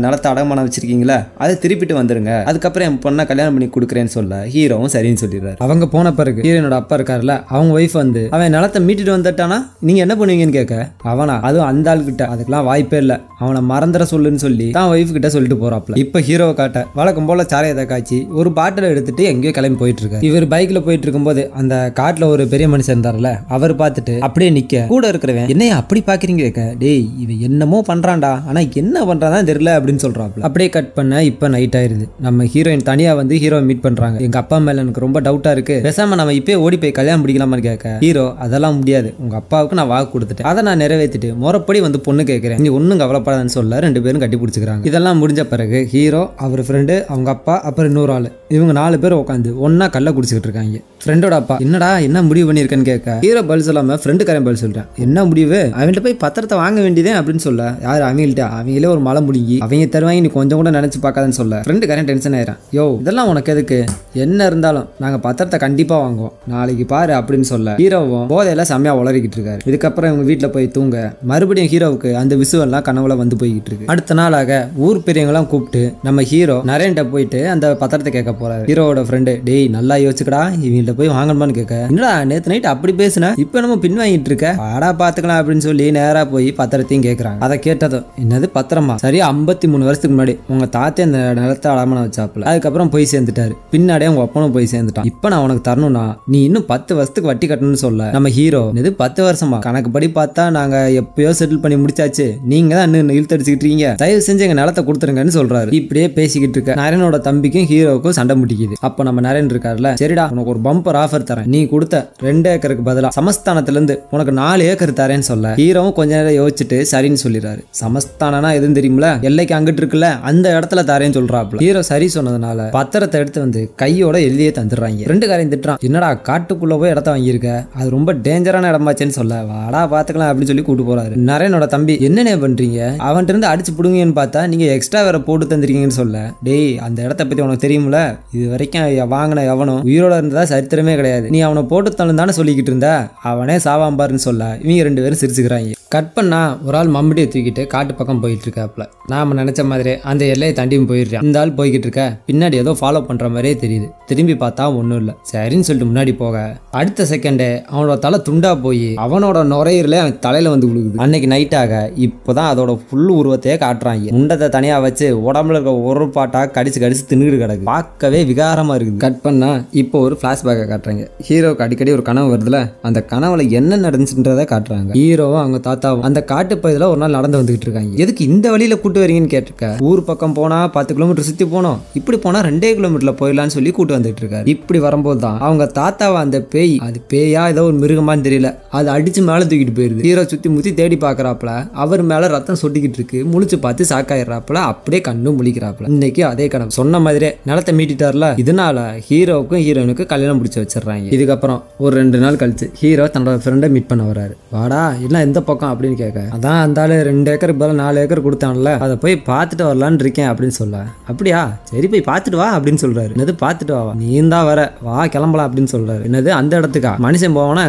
நிலத்தை அடமானம் வச்சிருக்கீங்களா அதை திருப்பிட்டு வந்துருங்க, அதுக்கப்புறம் என் பொண்ணை கல்யாணம் பண்ணி கொடுக்குறேன்னு சொல்ல ஹீரோவும் சரின்னு சொல்லிடுறாரு. அவங்க போன பிறகு ஹீரோனோட அப்பா இருக்காருல, அவங்க ஒய்ஃப் வந்து அவன் நிலத்தை மீட்டுட்டு வந்துட்டானா நீங்க என்ன பண்ணுவீங்கன்னு கேட்க, அவனா அதுவும் அந்த ஆள் கிட்ட அதுக்கெல்லாம் வாய்ப்பே இல்லை, அவனை மறந்துட சொல்லுன்னு சொல்லி தான் ஒய்ஃப் கிட்ட சொல்லிட்டு போறாப்ல. இப்ப ஹீரோவை காட்ட வழக்கம் போல சாரையத்தை காய்ச்சி ஒரு பாட்டில் எடுத்துட்டு எங்கேயோ கிளம்பி போயிட்டு இருக்காரு. இவர் பைக்ல போயிட்டு இருக்கும்போது அந்த காட்டுல ஒரு பெரிய மனுஷன் இருந்தார்ல, அவர் பார்த்துட்டு அப்படியே நிக்க கூட இருக்கிறவன் என்னைய அப்படி பாக்குறீங்க கேட்க, டேய் இவன் என்னமோ பண்றான்டா, ஆனா என்ன பண்றான் தெரியல அப்படின்னு சொல்றாப்ல. அப்படியே கட் பண்ண இப்ப நைட் ஆயிருது. நம்ம ஹீரோயின் தனியா வந்து ஹீரோவை மீட் பண்றாங்க. எங்க அப்பா மேல எனக்கு ரொம்ப டவுட்டா இருக்கு, பேசாம நம்ம இப்பயே ஓடி போய் கல்யாணம் பிடிக்கலாமான்னு கேட்க, ஹீரோ அதெல்லாம் முடியாது, உங்க அப்பாவுக்கு நான் வாக்கு கொடுத்துட்டேன், அதை நான் நிறைவேற்றிட்டு முறைப்படி வந்து பொண்ணு கேட்கிறேன், நீ ஒன்னும் கவலைப்படாதுன்னு சொல்ல 2 பேரும் கட்டி பிடிச்சிக்கிறாங்க. இதெல்லாம் முடிஞ்ச பிறகு ஹீரோ அவர் ஃப்ரெண்டு அவங்க அப்பா அப்புறம் இன்னொரு ஆளு இவங்க 4 பேர் உட்காந்து ஒன்னா கல்ல குடிச்சுக்கிட்டு இருக்காங்க. ஃப்ரெண்டோட அப்பா என்னடா என்ன முடிவு பண்ணிருக்கேன்னு கேட்க, ஹீரோ பதில் சொல்லாம ஃப்ரெண்டு கரையும் பதில் சொல்றேன், என்ன முடிவு, அவன்கிட்ட போய் பத்திரத்தை வாங்க வேண்டியதே அப்படின்னு சொல்ல, யார் அவங்கள்ட்ட அவங்களே ஒரு மலை முடிங்கி அவங்க தருவாங்க, நீ கொஞ்சம் கூட நினைச்சு பார்க்காதுன்னு சொல்ல ஃப்ரெண்டு கரையும் டென்ஷன் ஆயிரான். யோ இதெல்லாம் உனக்கு எதுக்கு, என்ன இருந்தாலும் நாங்க பத்திரத்தை கண்டிப்பா வாங்குவோம், நாளைக்கு பாரு அப்படின்னு சொல்ல ஹீரோவும் போதையெல்லாம் செம்மையா உளறிக்கிட்டு இருக்காரு. இதுக்கப்புறம் இவங்க வீட்டுல போய் தூங்க மறுபடியும் ஹீரோவுக்கு அந்த விசுவெல்லாம் கனவுல வந்து போய்கிட்டு இருக்கு. அடுத்த நாளாக ஊர் பெரியவங்களாம் கூப்பிட்டு நம்ம ஹீரோ நரேன்ட்ட போயிட்டு அந்த பத்திரத்தை கேட்க போறாரு. ஹீரோவோட ஃப்ரெண்டு டேய் நல்லா யோசிச்சுக்கடா இவங்கள்ட்ட போய் வாங்கணுமான்னு கேட்க, என்னடா நேத்து நைட் அப்படி பேசுன இப்ப நம்ம பின் வாங்கிட்டு இருக்க வாடா பாத்துக்கலாம் அப்படின்னு சொல்லி நேரா போய் பத்திரத்தையும் கேட்கறாங்க. அதை கேட்டதும் என்னது பத்திரமா, சரியா 53 வருஷத்துக்கு முன்னாடி உங்க தாத்தே அந்த நிலத்தை அடமானம் வச்சாப்புல, அதுக்கப்புறம் போய் சேர்ந்துட்டாரு, பின்னாடியே உங்க அப்பனும் போய் சேர்ந்துட்டான், இப்ப நான் உனக்கு தரணும்னா நீ இன்னும் 10 வருஷத்துக்கு வட்டி கட்டணும்னு சொல்ல நம்ம ஹீரோ இது 10 வருஷமா கணக்கு படி பார்த்தா நாங்க எப்பயோ செட்டில் பண்ணி முடிச்சாச்சு, நீங்க தான் இன்னும் இழுத்தடிச்சுக்கிட்டு இருக்கீங்க, தயவு செஞ்சு எங்க நிலத்தை கொடுத்துருங்கன்னு சொல்றாரு. இப்படியே பேசிக்கிட்டு இருக்க நரேனோட தம்பிக்கும் ஹீரோவுக்கும் சண்டை முடிக்குது. அப்ப நம்ம நரேன் இருக்காருல, சரிடா உனக்கு ஒரு பம்பர் ஆஃபர் தரேன், நீ கொடுத்த 2 ஏக்கருக்கு பதிலா சமஸ்தானத்துல இருந்து உனக்கு 4 ஏக்கர் தரேன்னு சொல்ல ஹீரோவும் கொஞ்ச நேரம் யோசிச்சுட்டு சரின்னு சொல்லிடுறாரு. சமஸ்தானா எதுன்னு தெரியுமில, எல்லைக்கு அங்கிட்டு இருக்குல்ல அந்த இடத்துல தரேன்னு சொல்றாப்ல. ஹீரோ சரி சொன்னதுனால பத்திரத்தை எடுத்து வந்து கையோட எழுதியே தந்துடுறாங்க. 2 காரையும் திட்டுறான், என்னடா காட்டுக்குள்ள போய் இடத்த வாங்கியிருக்க, அது ரொம்ப டேஞ்சரான இடமாச்சேன்னு சொல்ல வாடா பாத்துக்கலாம் அப்படின்னு சொல்லி கூட்டு போறாரு. நரேனோட தம்பி என்னென்ன பண்றீங்க, அவன்கிட்ட இருந்து அடிச்சு புடுங்கன்னு பார்த்தா நீங்க எக்ஸ்ட்ரா வேற போட்டு தந்திருக்கீங்கன்னு சொல்ல, டேய் அந்த இடத்த பத்தி உனக்கு தெரியுமில, இது வரைக்கும் வாங்கின எவனும் உயிரோட இருந்ததா சரித்திரமே கிடையாது, நீ அவனை போட்டு தள்ளு தானே சொல்லிக்கிட்டு இருந்த, அவனே சாவாம்பாருன்னு சொல்ல இவங்க 2 பேரும் சிரிச்சுக்கிறாங்க. கட் பண்ணா ஒரு ஆள் மம்படியை தூக்கிட்டு காட்டு பக்கம் போயிட்டு இருக்காப்ல. நாம நினைச்ச மாதிரி அந்த எல்லையை தாண்டியும் போயிடுறான். இந்த ஆள் போய்கிட்டு இருக்க பின்னாடி ஏதோ ஃபாலோ பண்ற மாதிரியே தெரியுது. திரும்பி பார்த்தா ஒன்றும் இல்லை. சரின்னு சொல்லிட்டு முன்னாடி போக அடுத்த செகண்டே அவனோட தலை துண்டா போய் அவனோட நுரையீரல அவன் தலையில வந்து விழுகுது. அன்னைக்கு நைட்டாக இப்போதான் அதோட ஃபுல் உருவத்தையே காட்டுறாங்க. முண்டத்தை தனியா வச்சு உடம்புல இருக்க ஒரு பாட்டா கடிச்சு கடிச்சு தின்னுட்டு கிடக்கு. பார்க்கவே விகாரமா இருக்குது. கட் பண்ணா இப்போ ஒரு பிளாஷ்பேக்கை காட்டுறாங்க. ஹீரோக்கு அடிக்கடி ஒரு கனவு வருதுல, அந்த கனவுல என்ன நடந்துச்சுன்றதை காட்டுறாங்க. ஹீரோவும் அவங்க தாத்தாவும் அந்த காட்டு பகுதியில் ஒரு நாள் நடந்து வந்துகிட்டு இருக்காங்க. எதுக்கு இந்த வழியில கூட்டு வரீங்கன்னு கேட்டிருக்க, ஊர் பக்கம் போனா 10 கிலோமீட்டர் சுத்தி போனோம், இப்படி போனா 2 கிலோமீட்டர்ல போயிடலான்னு சொல்லி கூட்டு வந்துட்டு இருக்காரு. இப்படி வரும்போது தான் அவங்க தாத்தாவை அந்த பேய், அது பேயா ஏதோ ஒரு மிருகமான்னு தெரியல, அது அடிச்சு மேல தூக்கிட்டு போயிருது. ஹீரோ சுத்தி முத்தி தேடி பாக்குறாப்ல, அவர் மேல ரத்தம் சொட்டிக்கிட்டு இருக்கு. முழிச்சு பார்த்து சாக்காயிடுறாப்ல, அப்படியே கண்ணும் முழிக்கிறாப்ல. இன்னைக்கு அதே கனவு சொன்ன மாதிரியே நிலத்தை மீட்டிட்டார்ல, இதனால ஹீரோவுக்கும் ஹீரோனுக்கு கல்யாணம் முடிச்சு வச்சிடறாங்க. இதுக்கப்புறம் ஒரு 2 நாள் கழிச்சு ஹீரோ தன்னோட ஃப்ரெண்டை மீட் பண்ண வராரு. வாடா எல்லாம் எந்த பக்கம் அப்படின்னு கேட்க, அதான் அந்த ஆளு 2 ஏக்கருக்கு பதில் 4 ஏக்கர் கொடுத்தான்ல, அதை போய் பார்த்துட்டு வரலான்னு இருக்கேன் அப்படின்னு சொல்ல, அப்படியா சரி போய் பார்த்துட்டு வா அப்படின்னு சொல்றாரு. என்னது பார்த்துட்டு வா, நீ தான் வர வா கிளம்பலாம் அப்படின்னு சொல்றாரு. என்னது அந்த இடத்துக்கா, மனுஷன் போவானா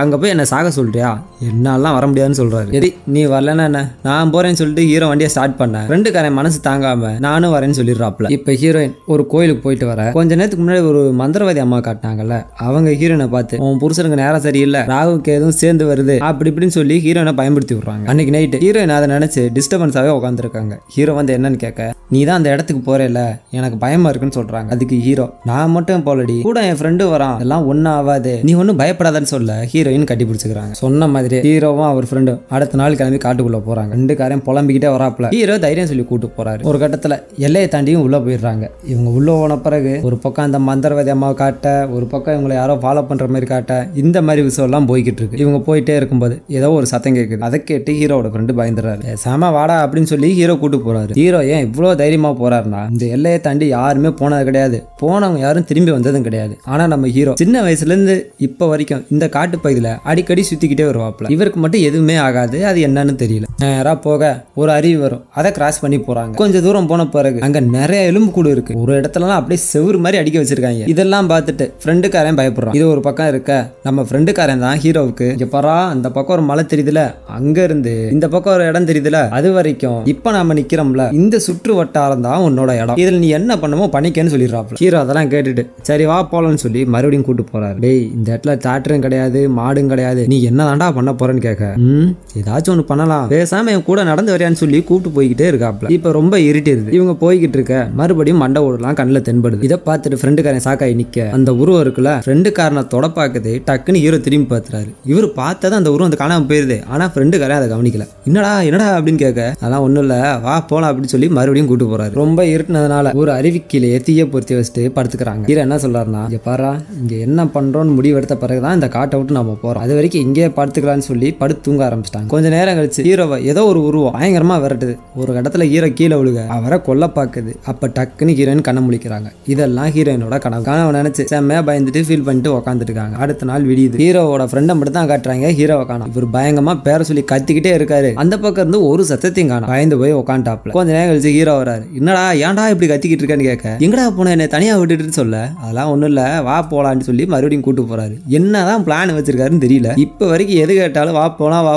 அங்க போய் என்ன சாக சொல்றியா, என்னாலாம் வர முடியாதுன்னு சொல்றாரு. சரி நீ வரலன்னா என்ன, நான் போறேன்னு சொல்லிட்டு ஹீரோ வண்டியை ஸ்டார்ட் பண்ண, ஃப்ரெண்டுக்காரன் மனசு தாங்காம நானும் வரேன்னு சொல்லிடுறாப்ல. இப்ப ஹீரோயின் ஒரு கோயிலுக்கு போயிட்டு வர கொஞ்ச நேரத்துக்கு முன்னாடி ஒரு மந்திரவாதி அம்மா காட்டினாங்கல்ல, அவங்க ஹீரோனை பார்த்து உன் புருஷனுக்கு நேரம் சரியில்லை, ராகுக்கு எதுவும் சேர்ந்து வருது அப்படி இப்படின்னு சொல்லி ஹீரோனை பயன்படுத்தி விடுறாங்க. அன்னைக்கு நைட்டு ஹீரோயின் அதை நினைச்சு டிஸ்டர்பன்ஸாவே உட்காந்துருக்காங்க. ஹீரோ வந்து என்னன்னு கேட்க, நீ தான் அந்த இடத்துக்கு போறேல எனக்கு பயமா இருக்குன்னு சொல்றாங்க. அதுக்கு ஹீரோ, நான் மட்டும் போலடி கூட என் ஃப்ரெண்டு வரான், எல்லாம் ஒன்னும் ஆகாது, நீ ஒன்னும் பயப்படாதன்னு சொல்ல ஹீரோயின் கட்டி பிடிச்சுக்கிறாங்க. சொன்ன மாதிரி ஹீரோவும் அவர் ஃப்ரெண்டும் அடுத்த நாள் கிளம்பி காட்டுக்குள்ள போறாங்க. 2 காரையும் புலம்பிக்கிட்டே வராப்ல. ஹீரோ தைரியம் சொல்லி கூட்டு போறாரு. ஒரு கட்டத்துல எல்லையை தாண்டியும் உள்ள போயிடுறாங்க. இவங்க உள்ள போன பிறகு ஒரு பக்கம் அந்த மந்திரவாதி அம்மாவை காட்ட, ஒரு பக்கம் இவங்களை யாரோ ஃபாலோ பண்ற மாதிரி காட்ட, இந்த மாதிரி விஷயம் எல்லாம் போய்கிட்டு இருக்கு. இவங்க போயிட்டே இருக்கும்போது ஏதோ ஒரு சத்தம் கேட்குது. அதை கேட்டு ஹீரோட ஃப்ரெண்டு பயந்துறாரு. சாம வாடா அப்படின்னு சொல்லி ஹீரோ கூட்டு போறாரு. ஹீரோ ஏன் இவ்வளவு தைரியமா போறாருன்னா, இந்த எல்லையை தாண்டி யாருமே போனது கிடையாது, போனவங்க யாரும் திரும்பி வந்ததும் கிடையாது. ஆனா நம்ம ஹீரோ சின்ன வயசுல இருந்து இப்ப வரைக்கும் இந்த காட்டு பகுதியில அடிக்கடி சுத்திக்கிட்டே வருவாப்ல. இவருக்கு மட்டும் எதுவுமே ஆகாது, அது என்னன்னு தெரியல. நேரா போக ஒரு அருவி வரும், அதை கிராஸ் பண்ணி போறாங்க. கொஞ்சம் தூரம் போன பிறகு அங்க நிறைய எலும்பு கூடு இருக்கு. ஒரு இடத்துலலாம் அப்படியே செவுரு மாதிரி அடிக்க வச்சிருக்காங்க. இதெல்லாம் பார்த்துட்டு ஃப்ரெண்டுக்காரன் பயப்படுறான். இது ஒரு பக்கம் இருக்க நம்ம ஃப்ரெண்டுக்காரன் தான் ஹீரோவுக்கு, இங்க பாரா அந்த பக்கம் ஒரு மலை தெரியுதுல, அங்க இருந்து இந்த பக்கம் ஒரு இடம் தெரியுதுல, அது வரைக்கும் இப்ப நாம நிக்கிறோம்ல, இந்த சுற்று வட்டாரம் தான் உன்னோட இடம், இதுல நீ என்ன பண்ணுமோ பண்ணிக்கன்னு சொல்லிடுறாப்ல. ஹீரோ அதெல்லாம் கேட்டுட்டு சரி வா போலன்னு சொல்லி மறுபடியும் கூட்டு போறாரு. டேய் இந்த இடத்துல டிராக்டரும் கிடையாது மாடும் கிடையாது, நீ என்ன தாண்டா பண்ண போறேன்னு கேட்க, ஏதாச்சும் ஒண்ணு பண்ணலாம், பேசாம என் கூட நடந்து வரையான்னு சொல்லி கூப்பிட்டு போய்கிட்டே இருக்காப்ல. இப்ப ரொம்ப இருட்டிடுது. இவங்க போய்கிட்டு இருக்க மறுபடியும் மண்டை ஓடலாம் கண்ணுல தென்படுது. இதை பார்த்துட்டு ஃப்ரெண்டுக்காரன் சாக்காய் நிக்க, அந்த உருவம் இருக்குல்ல ஃப்ரெண்டுக்காரனை தொட பாக்குது. டக்குன்னு ஹீரோ திரும்பி பார்த்துறாரு. இவரு பார்த்தது அந்த உருவம் அந்த காணாம போயிருது. ஆனா ஃப்ரெண்டுக்காரன் அதை கவனிக்கல. என்னடா என்னடா அப்படின்னு கேட்க, அதெல்லாம் ஒண்ணும் இல்ல வா போலாம் அப்படின்னு சொல்லி மறுபடியும் கூட்டு போறாரு. ரொம்ப இருட்டினதுனால ஒரு அருவிக்கிலே தீய பொருத்தி வச்சுட்டு படுத்துக்கிறாங்க. ஹீரோ என்ன சொல்றாருன்னா, இங்க பாரா இங்க என்ன பண்றோம்னு முடிவு எடுத்த பிறகுதான் இந்த காட்டை விட்டு நம்ம போறோம், அது வரைக்கும் இங்கே படுத்துக்கலாம்னு சொல்லி படுத்து தூங்க ஆரம்பிச்சிட்டாங்க. கொஞ்ச நேரம் கழிச்சு ஹீரோவை ஏதோ ஒரு உருவம் பயங்கரமா விரட்டுது. ஒரு இடத்துல ஹீரோ கீழே விழுக அவரை கொல்ல பாக்குது. அப்ப டக்குன்னு ஹீரோயின் கண்ண முழிக்கிறாங்க. இதெல்லாம் ஹீரோயினோட கனவு நினைச்சு செம்மையா பயந்துட்டு ஃபீல் பண்ணிட்டு உட்காந்துட்டு இருக்காங்க. அடுத்த நாள் விடியுது. ஹீரோவோட ஃப்ரெண்டை மட்டும் தான் காட்டுறாங்க. ஹீரோவை காணோம். இவர் பயங்கரமா பேர சொல்லி கத்திக்கிட்டே இருக்காரு. அந்த பக்கம் இருந்து ஒரு சத்தத்தையும் காணோம். பயந்து போய் உட்காந்துட்டாப்ல. கொஞ்ச நேரம் கழிச்சு ஹீரோ வராரு. என்னடா ஏன்டா இப்படி கத்திக்கிட்டு இருக்கான்னு கேட்க, எங்கடா போன என்ன தனியா விட்டுட்டு சொல்ல, அதெல்லாம் ஒண்ணும் இல்ல வா போலான்னு சொல்லி மறுபடியும் கூட்டு போறாரு. என்னதான் பிளான் வச்சிருக்காருன்னு தெரியல. இப்ப வரைக்கும் எது கேட்டாலும் வா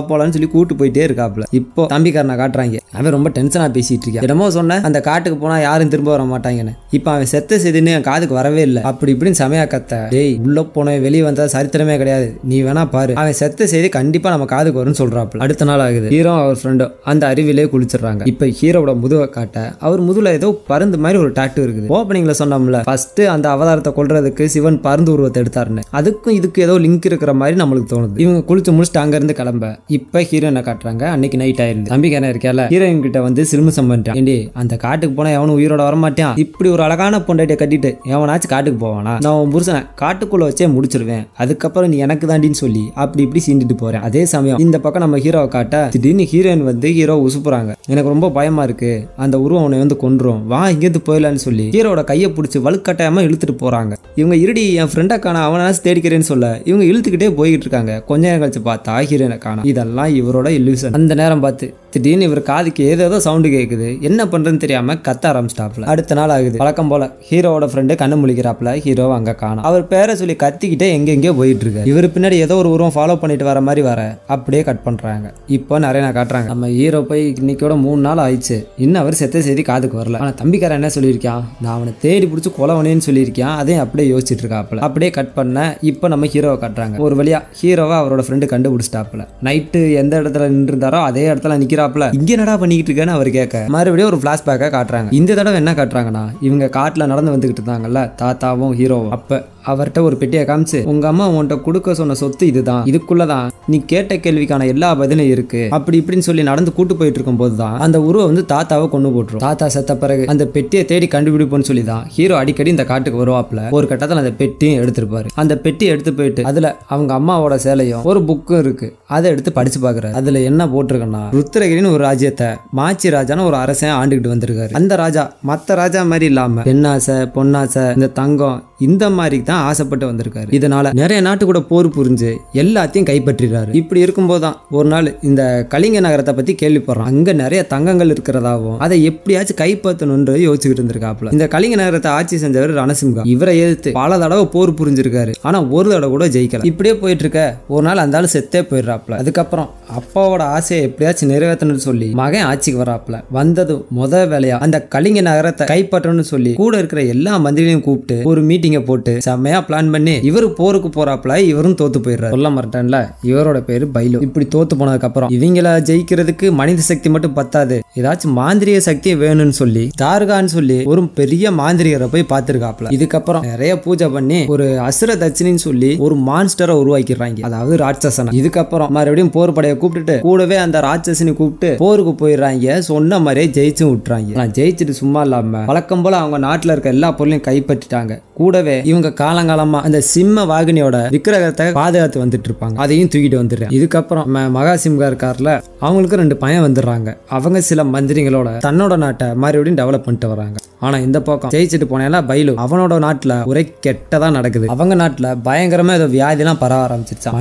போலான்னு சொல்லி கூட்டு போயிட்டே இருக்காப்ல. இப்போ தம்பிக்காரனை காட்டுறாங்க. அவன் ரொம்ப டென்ஷனா பேசிட்டு இருக்கான். என்னமோ சொன்ன அந்த காட்டுக்கு போனா யாரும் திரும்ப வர மாட்டாங்கன்னு. இப்ப அவன் செத்த செய்தின்னு என் காதுக்கு வரவே இல்லை அப்படி இப்படின்னு செமையா கத்த. டேய் உள்ள போன வெளியே வந்தா சரித்திரமே கிடையாது, நீ வேணா பாரு, அவன் செத்த செய்தி கண்டிப்பா நம்ம காதுக்கு வரும்னு சொல்றாப்புல. அடுத்த நாள் ஆகுது. ஹீரோ அவர் ஃப்ரெண்டும் அந்த அருவிலே குளிச்சிடுறாங்க. இப்ப ஹீரோட முதுவை காட்ட அவர் முதுல ஏதோ பருந்து மாதிரி ஒரு டாட்டூ இருக்குது. ஓப்பனிங்ல சொன்னோம்ல ஃபர்ஸ்ட் அந்த அவதாரத்தை கொல்றதுக்கு சிவன் பருந்து உருவத்தை எடுத்தாருன்னு, அதுக்கும் இதுக்கு ஏதோ லிங்க் இருக்கிற மாதிரி நம்மளுக்கு தோணுது. இவங்க குளிச்சு முடிச்சுட்டு அங்க இருந்து கிளம்ப இப்ப ஹீரோயினை காட்டுறாங்க. அன்னைக்கு நைட் ஆயிருந்து தம்பிக்கான இருக்கல ஹீரோயின் கிட்ட வந்து சிலுமிசம் பண்ணிட்டான். ஏண்டி அந்த காட்டுக்கு போனா எவனும் உயிரோட வரமாட்டான், இப்படி ஒரு அழகான பொண்டாட்டியை கட்டிட்டு எவனாச்சும் காட்டுக்கு போவானா, நான் உன் புருஷனை காட்டுக்குள்ள வச்சே முடிச்சிருவேன், அதுக்கப்புறம் நீ எனக்கு தாண்டின்னு சொல்லி அப்படி இப்படி சீண்டிட்டு போறேன். அதே சமயம் இந்த பக்கம் நம்ம ஹீரோவை காட்ட திடீர்னு ஹீரோயின் வந்து ஹீரோ உசுப்புறாங்க. எனக்கு ரொம்ப பயமா இருக்கு, அந்த உருவம் அவனை வந்து கொன்றும், வா இங்கேருந்து போயிடலான்னு சொல்லி ஹீரோட கையை பிடிச்சி வலுக்கட்டாயமா இழுத்துட்டு போறாங்க. இவங்க இருடி என் ஃப்ரெண்டை காண அவனாச்சும் தேடிக்கிறேன்னு சொல்ல இவங்க இழுத்துக்கிட்டே போய்கிட்டு இருக்காங்க. கொஞ்ச நேரம் கழிச்சு பார்த்தா ஹீரோயினை காணோம். இதெல்லாம் இவரோட இல்லூஷன். அந்த நேரம் பார்த்து திடீர்னு இவர் காதுக்கு ஏதோ சவுண்டு கேட்குது, என்ன பண்றதுன்னு தெரியாம கத்த ஆரம்பிச்சிட்டாப்ல. அடுத்த நாள் ஆகுது. வழக்கம் போல ஹீரோவோட ஃப்ரெண்டு கண்ணு முழிக்கிறாப்ல. ஹீரோ அங்க காணோம். அவர் பேரை சொல்லி கத்திக்கிட்டே எங்கெங்கயோ போயிட்டு இருக்கு. இவர் பின்னாடி ஏதோ ஒரு உருவம் ஃபாலோ பண்ணிட்டு வர மாதிரி வர அப்படியே கட் பண்றாங்க. இப்போ நிறைய நான் காட்டுறாங்க. நம்ம ஹீரோ போய் இன்னைக்கோட 3 நாள் ஆயிடுச்சு, இன்னும் அவர் செத்த செய்தி காதுக்கு வரல. ஆனா தம்பிக்காரன் என்ன சொல்லியிருக்கான், நான் அவனை தேடி பிடிச்சி கொலவனேன்னு சொல்லியிருக்கான். அதையும் அப்படியே யோசிச்சுட்டு இருக்காப்ல. அப்படியே கட் பண்ண இப்போ நம்ம ஹீரோவை காட்டுறாங்க. ஒரு வழியா ஹீரோவை அவரோட ஃப்ரெண்டு கண்டுபிடிச்சிட்டாப்ல. நைட்டு எந்த இடத்துல நின்று இருந்தாரோ அதே இடத்துல நிக்கிறாப்ல. இங்க என்னடா பண்ணிக்கிட்டு இருக்கேன்னு அவர் கேட்க மறுபடியும் ஒரு பிளாஷ்பேக்கா காட்டுறாங்க. இந்த தடவை என்ன காட்டுறாங்கன்னா, இவங்க காட்டுல நடந்து வந்துகிட்டு இருந்தாங்கல்ல தாத்தாவும் ஹீரோவும். அப்ப அவர்கிட்ட ஒரு பெட்டியை காமிச்சு, உங்க அம்மா உன்கிட்ட கொடுக்க சொன்ன சொத்து இதுதான், இதுக்குள்ளதான் நீ கேட்ட கேள்விக்கான எல்லா பதிலும் இருக்கு அப்படி இப்படின்னு சொல்லி நடந்து கூட்டு போயிட்டு இருக்கும் போதுதான் அந்த உருவம் வந்து தாத்தாவை கொண்டு போட்டுரும். தாத்தா செத்த பிறகு அந்த பெட்டியை தேடி கண்டுபிடிப்போன்னு சொல்லி தான் ஹீரோ அடிக்கடி இந்த காட்டுக்கு வருவாப்ல. ஒரு கட்டத்தில் அந்த பெட்டியும் எடுத்திருப்பாரு. அந்த பெட்டி எடுத்து போயிட்டு அதுல அவங்க அம்மாவோட சேலையும் ஒரு புக்கும் இருக்கு, அதை எடுத்து படிச்சு பாக்குறாரு. அதுல என்ன போட்டிருக்குன்னா, ருத்ரகிரின்னு ஒரு ராஜ்யத்தை மாச்சி ராஜான்னு ஒரு அரசன் ஆண்டுகிட்டு வந்திருக்காரு. அந்த ராஜா மத்த ராஜா மாதிரி இல்லாம பெண்ணாசை பொன்னாசை இந்த தங்கம் இந்த மாதிரி தான் ஆசைப்பட்டு வந்திருக்காரு. இதனால நிறைய நாட்டு கூட போர் புரிஞ்சு எல்லாத்தையும் கைப்பற்றிறாரு. இப்படி இருக்கும்போதுதான் ஒரு நாள் இந்த கலிங்க நகரத்தை பத்தி கேள்விப்படுறான். அங்க நிறைய தங்கங்கள் இருக்கிறதாவும் அதை எப்படியாச்சும் கைப்பற்றணும்னு யோசிச்சுட்டு இருந்திருக்காப்ல. இந்த கலிங்க நகரத்தை ஆட்சி செஞ்சவர் ரணசிம்ஹா. இவரை எதிர்த்து பல தடவை போர் புரிஞ்சிருக்காரு. ஆனா ஒரு தடவை கூட ஜெயிக்கல. இப்படியே போயிட்டு இருக்க ஒரு நாள் அந்த ஆளு செத்தே போயிடுறாப்ல. அதுக்கப்புறம் அப்பாவோட ஆசையை எப்படியாச்சும் நிறைவேற்றணும்னு சொல்லி மகன் ஆட்சிக்கு வராப்ல. வந்தது முத வேலையா அந்த கலிங்க நகரத்தை கைப்பற்றணும்னு சொல்லி கூட இருக்கிற எல்லா மந்திரிகளையும் கூப்பிட்டு ஒரு மீட்டிங்கை போட்டு செம்மையா பிளான் பண்ணி இவரு போருக்கு போறாப்ல. இவரும் தோத்து போயிடுறாரு. சொல்ல மாட்டேன்ல, இவரோட பேரு பைலு. இப்படி தோத்து போனதுக்கு அப்புறம் இவங்கள ஜெயிக்கிறதுக்கு மனித சக்தி மட்டும் பத்தாது, ஏதாச்சும் மாந்திரிக சக்தி வேணும்னு சொல்லி தார்கான்னு சொல்லி ஒரு பெரிய மாந்திரிகரை போய் பார்த்திருக்காப்ல. இதுக்கப்புறம் நிறைய பூஜை பண்ணி ஒரு அசுர தட்சிணின்னு சொல்லி ஒரு மான்ஸ்டரை உருவாக்கிடுறாங்க, அதாவது ராட்சசனை. இதுக்கப்புறம் மறுபடியும் போர் படையை கூப்பிட்டுட்டு கூடவே அந்த ராட்சசனை கூப்பிட்டு போருக்கு போயிடுறாங்க. சொன்ன மாதிரியே ஜெயிச்சும் விட்டுறாங்க. நான் ஜெயிச்சுட்டு சும்மா இல்லாம வழக்கம் போல அவங்க நாட்டுல இருக்க எல்லா பொருளையும் கைப்பற்றிட்டாங்க. கூடவே இவங்க காலங்காலமா அந்த சிம்ம வாகினியோட விக்கிரகத்தை பாதுகாத்து வந்துட்டு இருப்பாங்க, அதையும் தூக்கிட்டு வந்துடுறாங்க. இதுக்கப்புறம் மகாசிம்ஹா இருக்கார்ல, அவங்களுக்கு 2 பையன் வந்துடுறாங்க. அவங்க சில மந்திரிகளோட தன்னோட நாட்டை மறுபடியும் டெவலப் பண்ணிட்டு வராங்க. ஆனா இந்த பக்கம் ஜெயிச்சுட்டு போனேல பைலு, அவனோட நாட்டுல ஒரே கெட்டதா நடக்குது. அவங்க நாட்டுல பயங்கரமா ஏதோ வியாதிலாம் பரவ ஆரம்பிச்சிருச்சா.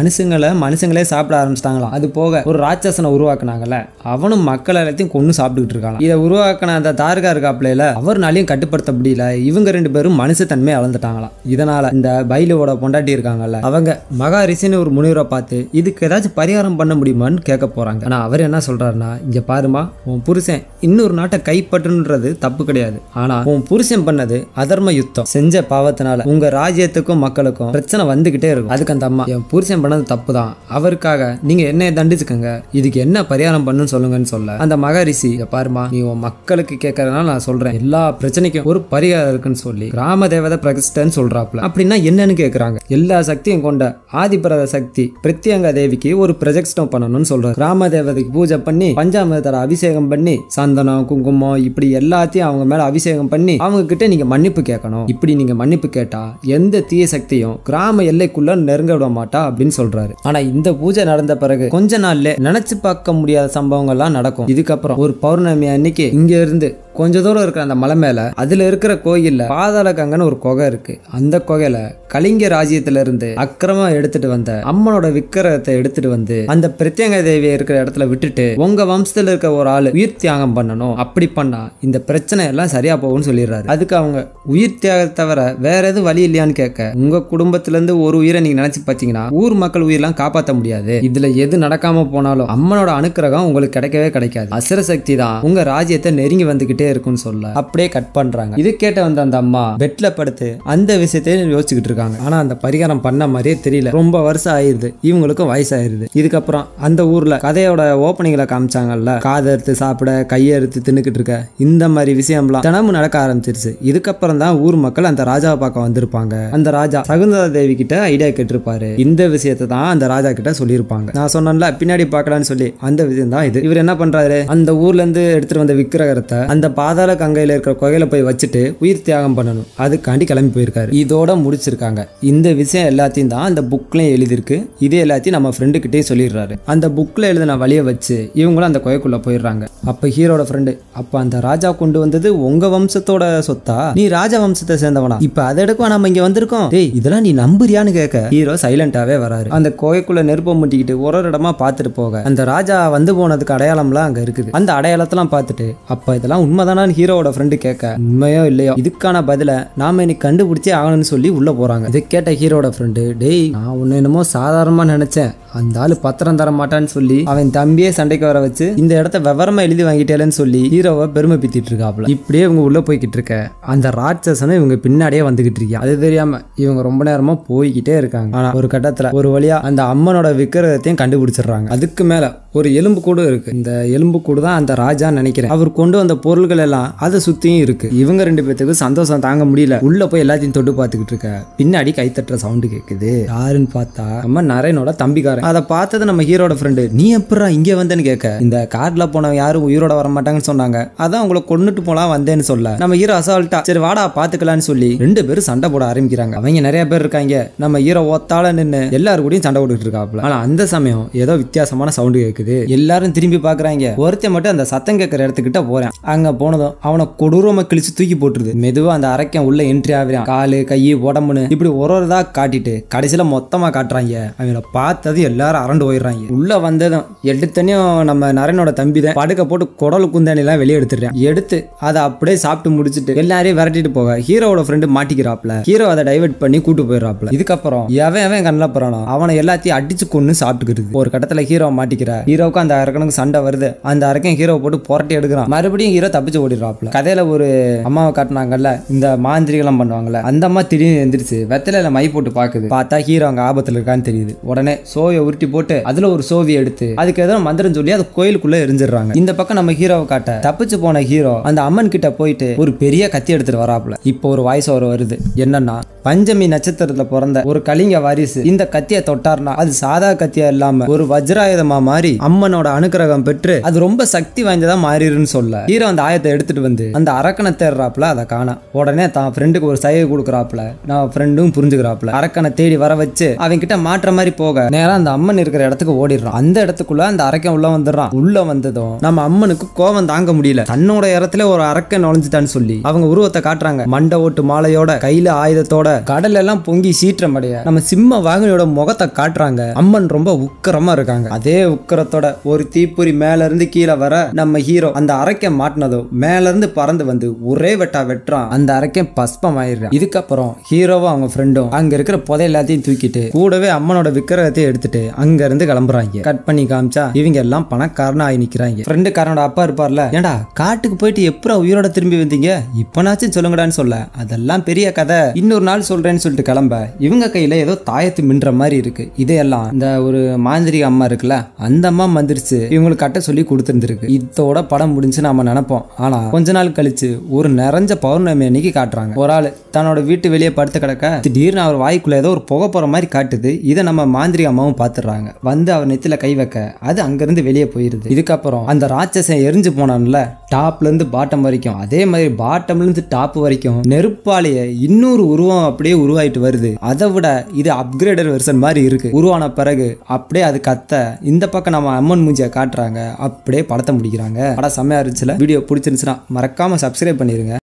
மனுஷங்களே சாப்பிட ஆரம்பிச்சிட்டாங்களாம். அது போக ஒரு ராட்சசனை உருவாக்குனாங்கல்ல, அவனும் மக்கள் எல்லாத்தையும் கொண்டு சாப்பிட்டுக்கிட்டு இருக்காங்க. இதை உருவாக்கின அந்த தார்கா இருக்காப்ல, அவர்னாலையும் கட்டுப்படுத்த முடியல. இவங்க 2 பேரும் மனுஷத்தன்மை அளந்துட்டாங்களாம். இதனால இந்த பைலுவோட பொண்டாட்டி இருக்காங்கல்ல, அவங்க மகாரிஷின்னு ஒரு முனிவரை பார்த்து இதுக்கு ஏதாச்சும் பரிகாரம் பண்ண முடியுமான்னு கேட்க போறாங்க. ஆனா அவர் என்ன சொல்றாருன்னா, இங்க பாருமா, உன் புருஷன் இன்னொரு நாட்டை கைப்பற்றுன்றது தப்பு கிடையாது, ஆனா உன் புருஷன் பண்ணது அதர்ம யுத்தம். செஞ்ச பாவத்தினால உங்க ராஜ்யத்துக்கும் மக்களுக்கும் பிரச்சனை வந்துகிட்டே இருக்கும். அதுக்கு அந்த அம்மா, என் புருஷன் பண்ணது தப்பு தான், அவருக்காக நீங்க என்னைய தண்டிச்சுக்கங்க, இதுக்கு என்ன பரிகாரம் பண்ணுன்னு சொல்லுங்கன்னு சொல்ல அந்த மகாரிஷி, பாருமா நீ உன் மக்களுக்கு கேட்கறதுனால நான் சொல்றேன், எல்லா பிரச்சனைக்கும் ஒரு பரிகாரம் இருக்குன்னு சொல்லி கிராம தேவதை பிரகிஷ்டன்னு சொல்றாப்ல. அப்படின்னா என்னன்னு கேக்குறாங்க. எல்லா சக்தியும் கொண்ட ஆதிபரத சக்தி பிரத்யங்கா தேவிக்கு ஒரு பிரஜெக்ஷன் பண்ணணும்னு சொல்றாரு. கிராம தேவதைக்கு பூஜை பண்ணி பஞ்சாமிர்தர அபிஷேகம் பண்ணி சந்தனம் குங்குமம் இப்படி எல்லாத்தையும் அவங்க மேல அபிஷேகம் பண்ணி அவங்க கிட்ட நீங்க மன்னிப்பு கேட்கணும். இப்படி நீங்க மன்னிப்பு கேட்டா எந்த தீய சக்தியும் கிராம எல்லைக்குள்ள நெருங்க விட மாட்டா அப்படின்னு சொல்றாரு. ஆனா இந்த பூஜை நடந்த பிறகு கொஞ்ச நாள்ல நினைச்சு பார்க்க முடியாத சம்பவங்கள்லாம் நடக்கும். இதுக்கப்புறம் ஒரு பௌர்ணமி அன்னைக்கு இங்க இருந்து கொஞ்ச தூரம் இருக்கிற அந்த மலை மேல அதுல இருக்கிற கோயில்ல பாதாள கங்கன்னு ஒரு குகை இருக்கு. அந்த குகையில கலிங்க ராஜ்யத்துல இருந்து அக்கிரமா எடுத்துட்டு வந்த அம்மனோட விக்கிரகத்தை எடுத்துட்டு வந்து அந்த பிரத்யங்க தேவி இருக்கிற இடத்துல விட்டுட்டு உங்க வம்சத்துல இருக்க ஒரு ஆளு உயிர் தியாகம் பண்ணணும், அப்படி பண்ணா இந்த பிரச்சனை எல்லாம் சரியா போகும்னு சொல்லிடுறாரு. அதுக்கு அவங்க உயிர் தியாகம் தவிர வேற எதுவும் வழி இல்லையான்னு கேட்க, உங்க குடும்பத்துல இருந்து ஒரு உயிரை நீங்க நினைச்சு பாத்தீங்கன்னா ஊர் மக்கள் உயிரெல்லாம் காப்பாற்ற முடியாது, இதுல எது நடக்காம போனாலும் அம்மனோட அனுக்கிரகம் உங்களுக்கு கிடைக்கவே கிடைக்காது, அசுர சக்தி தான் உங்க ராஜ்யத்தை நெருங்கி வந்துகிட்டு வந்துகிட்டே இருக்குன்னு சொல்ல அப்படியே கட் பண்றாங்க. இது கேட்ட வந்த அந்த அம்மா பெட்ல படுத்து அந்த விஷயத்தையும் யோசிச்சுக்கிட்டு இருக்காங்க. ஆனா அந்த பரிகாரம் பண்ண மாதிரியே தெரியல. ரொம்ப வருஷம் ஆயிருது, இவங்களுக்கும் வயசாயிருது. இதுக்கப்புறம் அந்த ஊர்ல கதையோட ஓப்பனிங்ல காமிச்சாங்கல்ல, காதறுத்து சாப்பிட கையறுத்து தின்னுக்கிட்டு இருக்க இந்த மாதிரி விஷயம்லாம் தினமும் நடக்க ஆரம்பிச்சிருச்சு. இதுக்கப்புறம் தான் ஊர் மக்கள் அந்த ராஜாவை பார்க்க வந்திருப்பாங்க. அந்த ராஜா சகுந்தலா தேவி கிட்ட ஐடியா கேட்டிருப்பாரு. இந்த விஷயத்தை தான் அந்த ராஜா கிட்ட சொல்லியிருப்பாங்க. நான் சொன்னேன்ல பின்னாடி பார்க்கலான்னு சொல்லி, அந்த விஷயம் தான் இது. இவர் என்ன பண்றாரு, அந்த ஊர்ல இருந்து எடுத்துட்டு வந்த விக்கிரகத்தை அந்த பாதாள கங்கையில இருக்கிற கோயில போய் வச்சுட்டு உயிர் தியாகம் பண்ணணும், அதுக்காண்டி கிளம்பி போயிருக்காரு. இதோட முடிச்சிருக்காங்க. இந்த விஷயம் எல்லாத்தையும் தான் அந்த புக்லயும் எழுதிருக்கு. இதே எல்லாத்தையும் நம்ம ஃப்ரெண்டு கிட்டே சொல்லிடுறாரு. அந்த புக்ல எழுதின வழியை வச்சு இவங்களும் அந்த கோயிலுக்குள்ள போயிடுறாங்க. அப்ப ஹீரோட ஃப்ரெண்டு, அப்ப அந்த ராஜா கொண்டு வந்தது உங்க வம்சத்தோட சொத்தா? நீ ராஜா வம்சத்தை சேர்ந்தவனா? இப்ப அதை எடுக்க நம்ம இங்க வந்திருக்கோம். டேய் இதெல்லாம் நீ நம்புறியான்னு கேட்க ஹீரோ சைலண்டாவே வராரு. அந்த கோயிலுக்குள்ள நெருப்ப முட்டிக்கிட்டு ஒரு இடமா பார்த்துட்டு போக அந்த ராஜா வந்து போனதுக்கு அடையாளம்லாம் அங்க இருக்குது. அந்த அடையாளத்தெல்லாம் பார்த்துட்டு அப்ப இதெல்லாம் உண்மைதானான்னு ஹீரோவோட ஃப்ரெண்டு கேட்க, உண்மையோ இல்லையோ இதுக்கான பதில நாம இன்னைக்கு கண்டுபிடிச்சே ஆகணும்னு சொல்லி உள்ள போறாங்க. இதை கேட்ட ஹீரோட ஃப்ரெண்டு, டேய் நான் உன்ன என்னமோ சாதாரணமா நினைச்சேன், அந்த ஆளு பத்திரம் தர மாட்டான்னு சொல்லி அவன் தம்பியே சண்டைக்கு வர வச்சு இந்த இடத்த விவரமா எழுதி வாங்கிட்டேன்னு சொல்லி ஹீரோவை பெருமை பித்திட்டு இருக்காப்ல. இப்படியே இவங்க உள்ள போய்கிட்டு இருக்க அந்த ராட்சசனும் இவங்க பின்னாடியே வந்துகிட்டு இருக்கான். அது தெரியாம இவங்க ரொம்ப நேரமா போய்கிட்டே இருக்காங்க. ஆனா ஒரு கட்டத்துல ஒரு வழியா அந்த அம்மனோட விக்கிரகத்தையும் கண்டுபிடிச்சிடுறாங்க. அதுக்கு மேல ஒரு எலும்பு கூடு இருக்கு. இந்த எலும்பு கூடு தான் அந்த ராஜா நினைக்கிறேன். அவர் கொண்டு வந்த பொருள்கள் எல்லாம் அதை சுத்தியும் இருக்கு. இவங்க ரெண்டு பேத்துக்கு சந்தோஷம் தாங்க முடியல. உள்ள போய் எல்லாத்தையும் தொட்டு பார்த்துக்கிட்டு இருக்க பின்னாடி கைத்தட்டுற சவுண்டு கேக்குது. யாருன்னு பார்த்தா நம்ம நரேனோட தம்பிக்காரன். அதை பார்த்தது நம்ம ஹீரோட ஃப்ரெண்டு, நீ எப்படா இங்க வந்தேன்னு கேட்க, இந்த கார்ல போனவங்க யாரும் உயிரோட வர மாட்டாங்கன்னு சொன்னாங்க, அதான் உங்களை கொண்டுட்டு போலாம் வந்தேன்னு சொல்ல நம்ம ஹீரோ அசால்ட்டா சரி வாடா பாத்துக்கலான்னு சொல்லி ரெண்டு பேரும் சண்டை போட ஆரம்பிக்கிறாங்க. அவங்க நிறைய பேர் இருக்காங்க. நம்ம ஹீரோ ஒத்தால நின்று எல்லாரும் கூடயும் சண்டை போட்டுட்டு இருக்காப்ல. ஆனா அந்த சமயம் ஏதோ வித்தியாசமான சவுண்டு கேக்குது. எல்லாரும் திரும்பி பாக்குறாங்க. ஒருத்தன் மட்டும் அந்த சத்தம் கேட்கிற இடத்துக்கிட்ட போறேன். அங்க போனதும் அவனை கொடூரமா கிழிச்சு தூக்கி போட்டுருது. மெதுவா அந்த அரைக்கன் உள்ள என்ட்ரி ஆகிறான். காலு கை உடம்புன்னு இப்படி ஒரு இதா காட்டிட்டு கடைசியில மொத்தமா காட்டுறாங்க. அவங்கள பார்த்தது எல்லாரும் அரண்டு போயிடுறாங்க. உள்ள வந்ததும் எடுத்தனையும் நம்ம நரேனோட தம்பி தான் படுக்க போட்டு குடல் குந்தாணி எல்லாம் வெளியே எடுத்துடுறேன். எடுத்து அதை அப்படியே சாப்பிட்டு முடிச்சுட்டு எல்லாரையும் விரட்டிட்டு போக ஹீரோவோட ஃப்ரெண்டு மாட்டிக்கிறாப்ல. ஹீரோ அதை டைவர்ட் பண்ணி கூட்டு போயிடுறாப்ல. இதுக்கப்புறம் எவன் கண்ணில் போறானோ அவனை எல்லாத்தையும் அடிச்சு கொண்டு சாப்பிட்டுக்கிறது. ஒரு கட்டத்துல ஹீரோ மாட்டிக்கிற ஹீரோவுக்கு அந்த அரக்கனுக்கு சண்டை வருது. அந்த அரக்கன் ஹீரோ போட்டு புரட்டி எடுக்கிறான். மறுபடியும் ஹீரோ தப்பிச்சு ஓடிடுறாப்ல. கதையில ஒரு அம்மாவை காட்டினாங்கல்ல, இந்த மாந்திரிகெல்லாம் பண்ணுவாங்கல்ல, அந்த அம்மா திடீர்னு எந்திரிச்சு வெத்தலையில மை போட்டு பாக்குது. பார்த்தா ஹீரோ அங்க ஆபத்துல இருக்கான்னு தெரியுது. உடனே சோயை உருட்டி போட்டு அதுல ஒரு சோவி எடுத்து அதுக்கு ஏதோ மந்திரம் சொல்லி அது கோயிலுக்குள்ள எரிஞ்சிடறாங்க. இந்த பக்கம் நம்ம ஹீரோவை காட்ட தப்பிச்சு போன ஹீரோ அந்த அம்மன் கிட்ட போயிட்டு ஒரு பெரிய கத்தி எடுத்துட்டு வராப்ல. இப்போ ஒரு வாய்ஸ் ஓவர் வருது. என்னன்னா, பஞ்சமி நட்சத்திரத்துல பிறந்த ஒரு கலிங்க வாரிசு இந்த கத்தியை தொட்டார்னா அது சாதா கத்தியா இல்லாம ஒரு வஜ்ராயுதமா மாறி அம்மனோட அனுக்கிரகம் பெற்று அது ரொம்ப சக்தி வாய்ந்ததா மாறிடுன்னு சொல்ல ஹீரோ அந்த ஆயத்தை எடுத்துட்டு வந்து அந்த அரக்கனை தேடுறாப்ல. அதை காண உடனே தான் ஃப்ரெண்டுக்கு ஒரு சைகை கொடுக்குறாப்ல. நான் ஃப்ரெண்டும் புரிஞ்சுக்கிறாப்ல. அரக்கனை தேடி வர வச்சு அவங்க கிட்ட மாற்ற மாதிரி போக நேரம் அந்த அம்மன் இருக்கிற இடத்துக்கு ஓடிடுறான். அந்த இடத்துக்குள்ள அந்த அரக்கன் உள்ள வந்துடுறான். உள்ள வந்ததும் நம்ம அம்மனுக்கு கோவம் தாங்க முடியல. தன்னோட இடத்துல ஒரு அரக்கன் நுழைஞ்சிட்டான்னு சொல்லி அவங்க உருவத்தை காட்டுறாங்க. மண்டை ஓட்டு மாலையோட கையில ஆயுதத்தோட கடல் எல்லாம் பொங்கி சீற்ற மடைய நம்ம சிம்ம வாகனியோட முகத்தை காட்டுறாங்க. அம்மன் ரொம்ப உக்கரமா இருக்காங்க. அதே உக்கரத்தோட ஒரு தீப்பொறி மேல இருந்து கீழே வர நம்ம ஹீரோ அந்த அரக்கன் மாட்டினதும் மேல இருந்து பறந்து வந்து ஒரே வெட்டுறான். அந்த அரக்கன் பஸ்பம் ஆயிடுறான். இதுக்கப்புறம் ஹீரோவும் அவங்க ஃப்ரெண்டும் அங்க இருக்கிற புதை எல்லாத்தையும் தூக்கிட்டு கூடவே அம்மனோட விக்கிரகத்தை எடுத்துட்டு அங்க இருந்து கிளம்புறாங்க. கட் பண்ணி காமிச்சா இவங்க எல்லாம் பணக்காரனா ஆகி நிக்கிறாங்க. ஃப்ரெண்டுக்காரனோட அப்பா இருப்பார்ல, ஏண்டா காட்டுக்கு போயிட்டு எப்பறம் உயிரோட திரும்பி வந்தீங்க, இப்பனாச்சும் சொல்லுங்கடான்னு சொல்ல அதெல்லாம் பெரிய கதை, இன்னொரு நாள் சொல்றேன்னு சொல்லிட்டு கிளம்ப இவங்க கையில ஏதோ தாயத்து மின்ற மாதிரி இருக்கு. இதையெல்லாம் இந்த ஒரு மாந்திரிக அம்மா இருக்குல்ல, அந்த அம்மா மந்திரிச்சு இவங்களுக்கு கட்ட சொல்லி கொடுத்துருந்துருக்கு. இதோட படம் முடிஞ்சு நாம நினைப்போம். ஆனா கொஞ்ச நாள் கழிச்சு ஒரு நிறைஞ்ச பௌர்ணமி அன்னைக்கு காட்டுறாங்க. ஒரு ஆளு தன்னோட வீட்டு வெளியே படுத்து கிடக்க திடீர்னு அவர் வாய்க்குள்ள ஏதோ ஒரு புகை போற மாதிரி காட்டுது. இதை நம்ம மாந்திரிக அம்மாவும் பாத்துறாங்க. வந்து அவர் நெத்தில கை வைக்க அது அங்கிருந்து வெளியே போயிருது. இதுக்கப்புறம் அந்த ராட்சசன் எரிஞ்சு போனான்ல, டாப்ல இருந்து பாட்டம் வரைக்கும், அதே மாதிரி பாட்டம்ல இருந்து டாப் வரைக்கும் நெருப்பாலேயே இன்னொரு உருவம் அப்படியே உருவாயிட்டு வருது. அதை விட இது அப்கிரேடட் வெர்ஷன் மாதிரி இருக்கு. உருவான பிறகு அப்படியே அது கத்த இந்த பக்கம் நம்ம அம்மன் மூஞ்சியை காட்டுறாங்க. அப்படியே படத்தை முடிக்கிறாங்க. படம் செம்மையா இருந்துச்சுல. வீடியோ பிடிச்சிருந்துச்சுன்னா மறக்காம சப்ஸ்கிரைப் பண்ணிருங்க.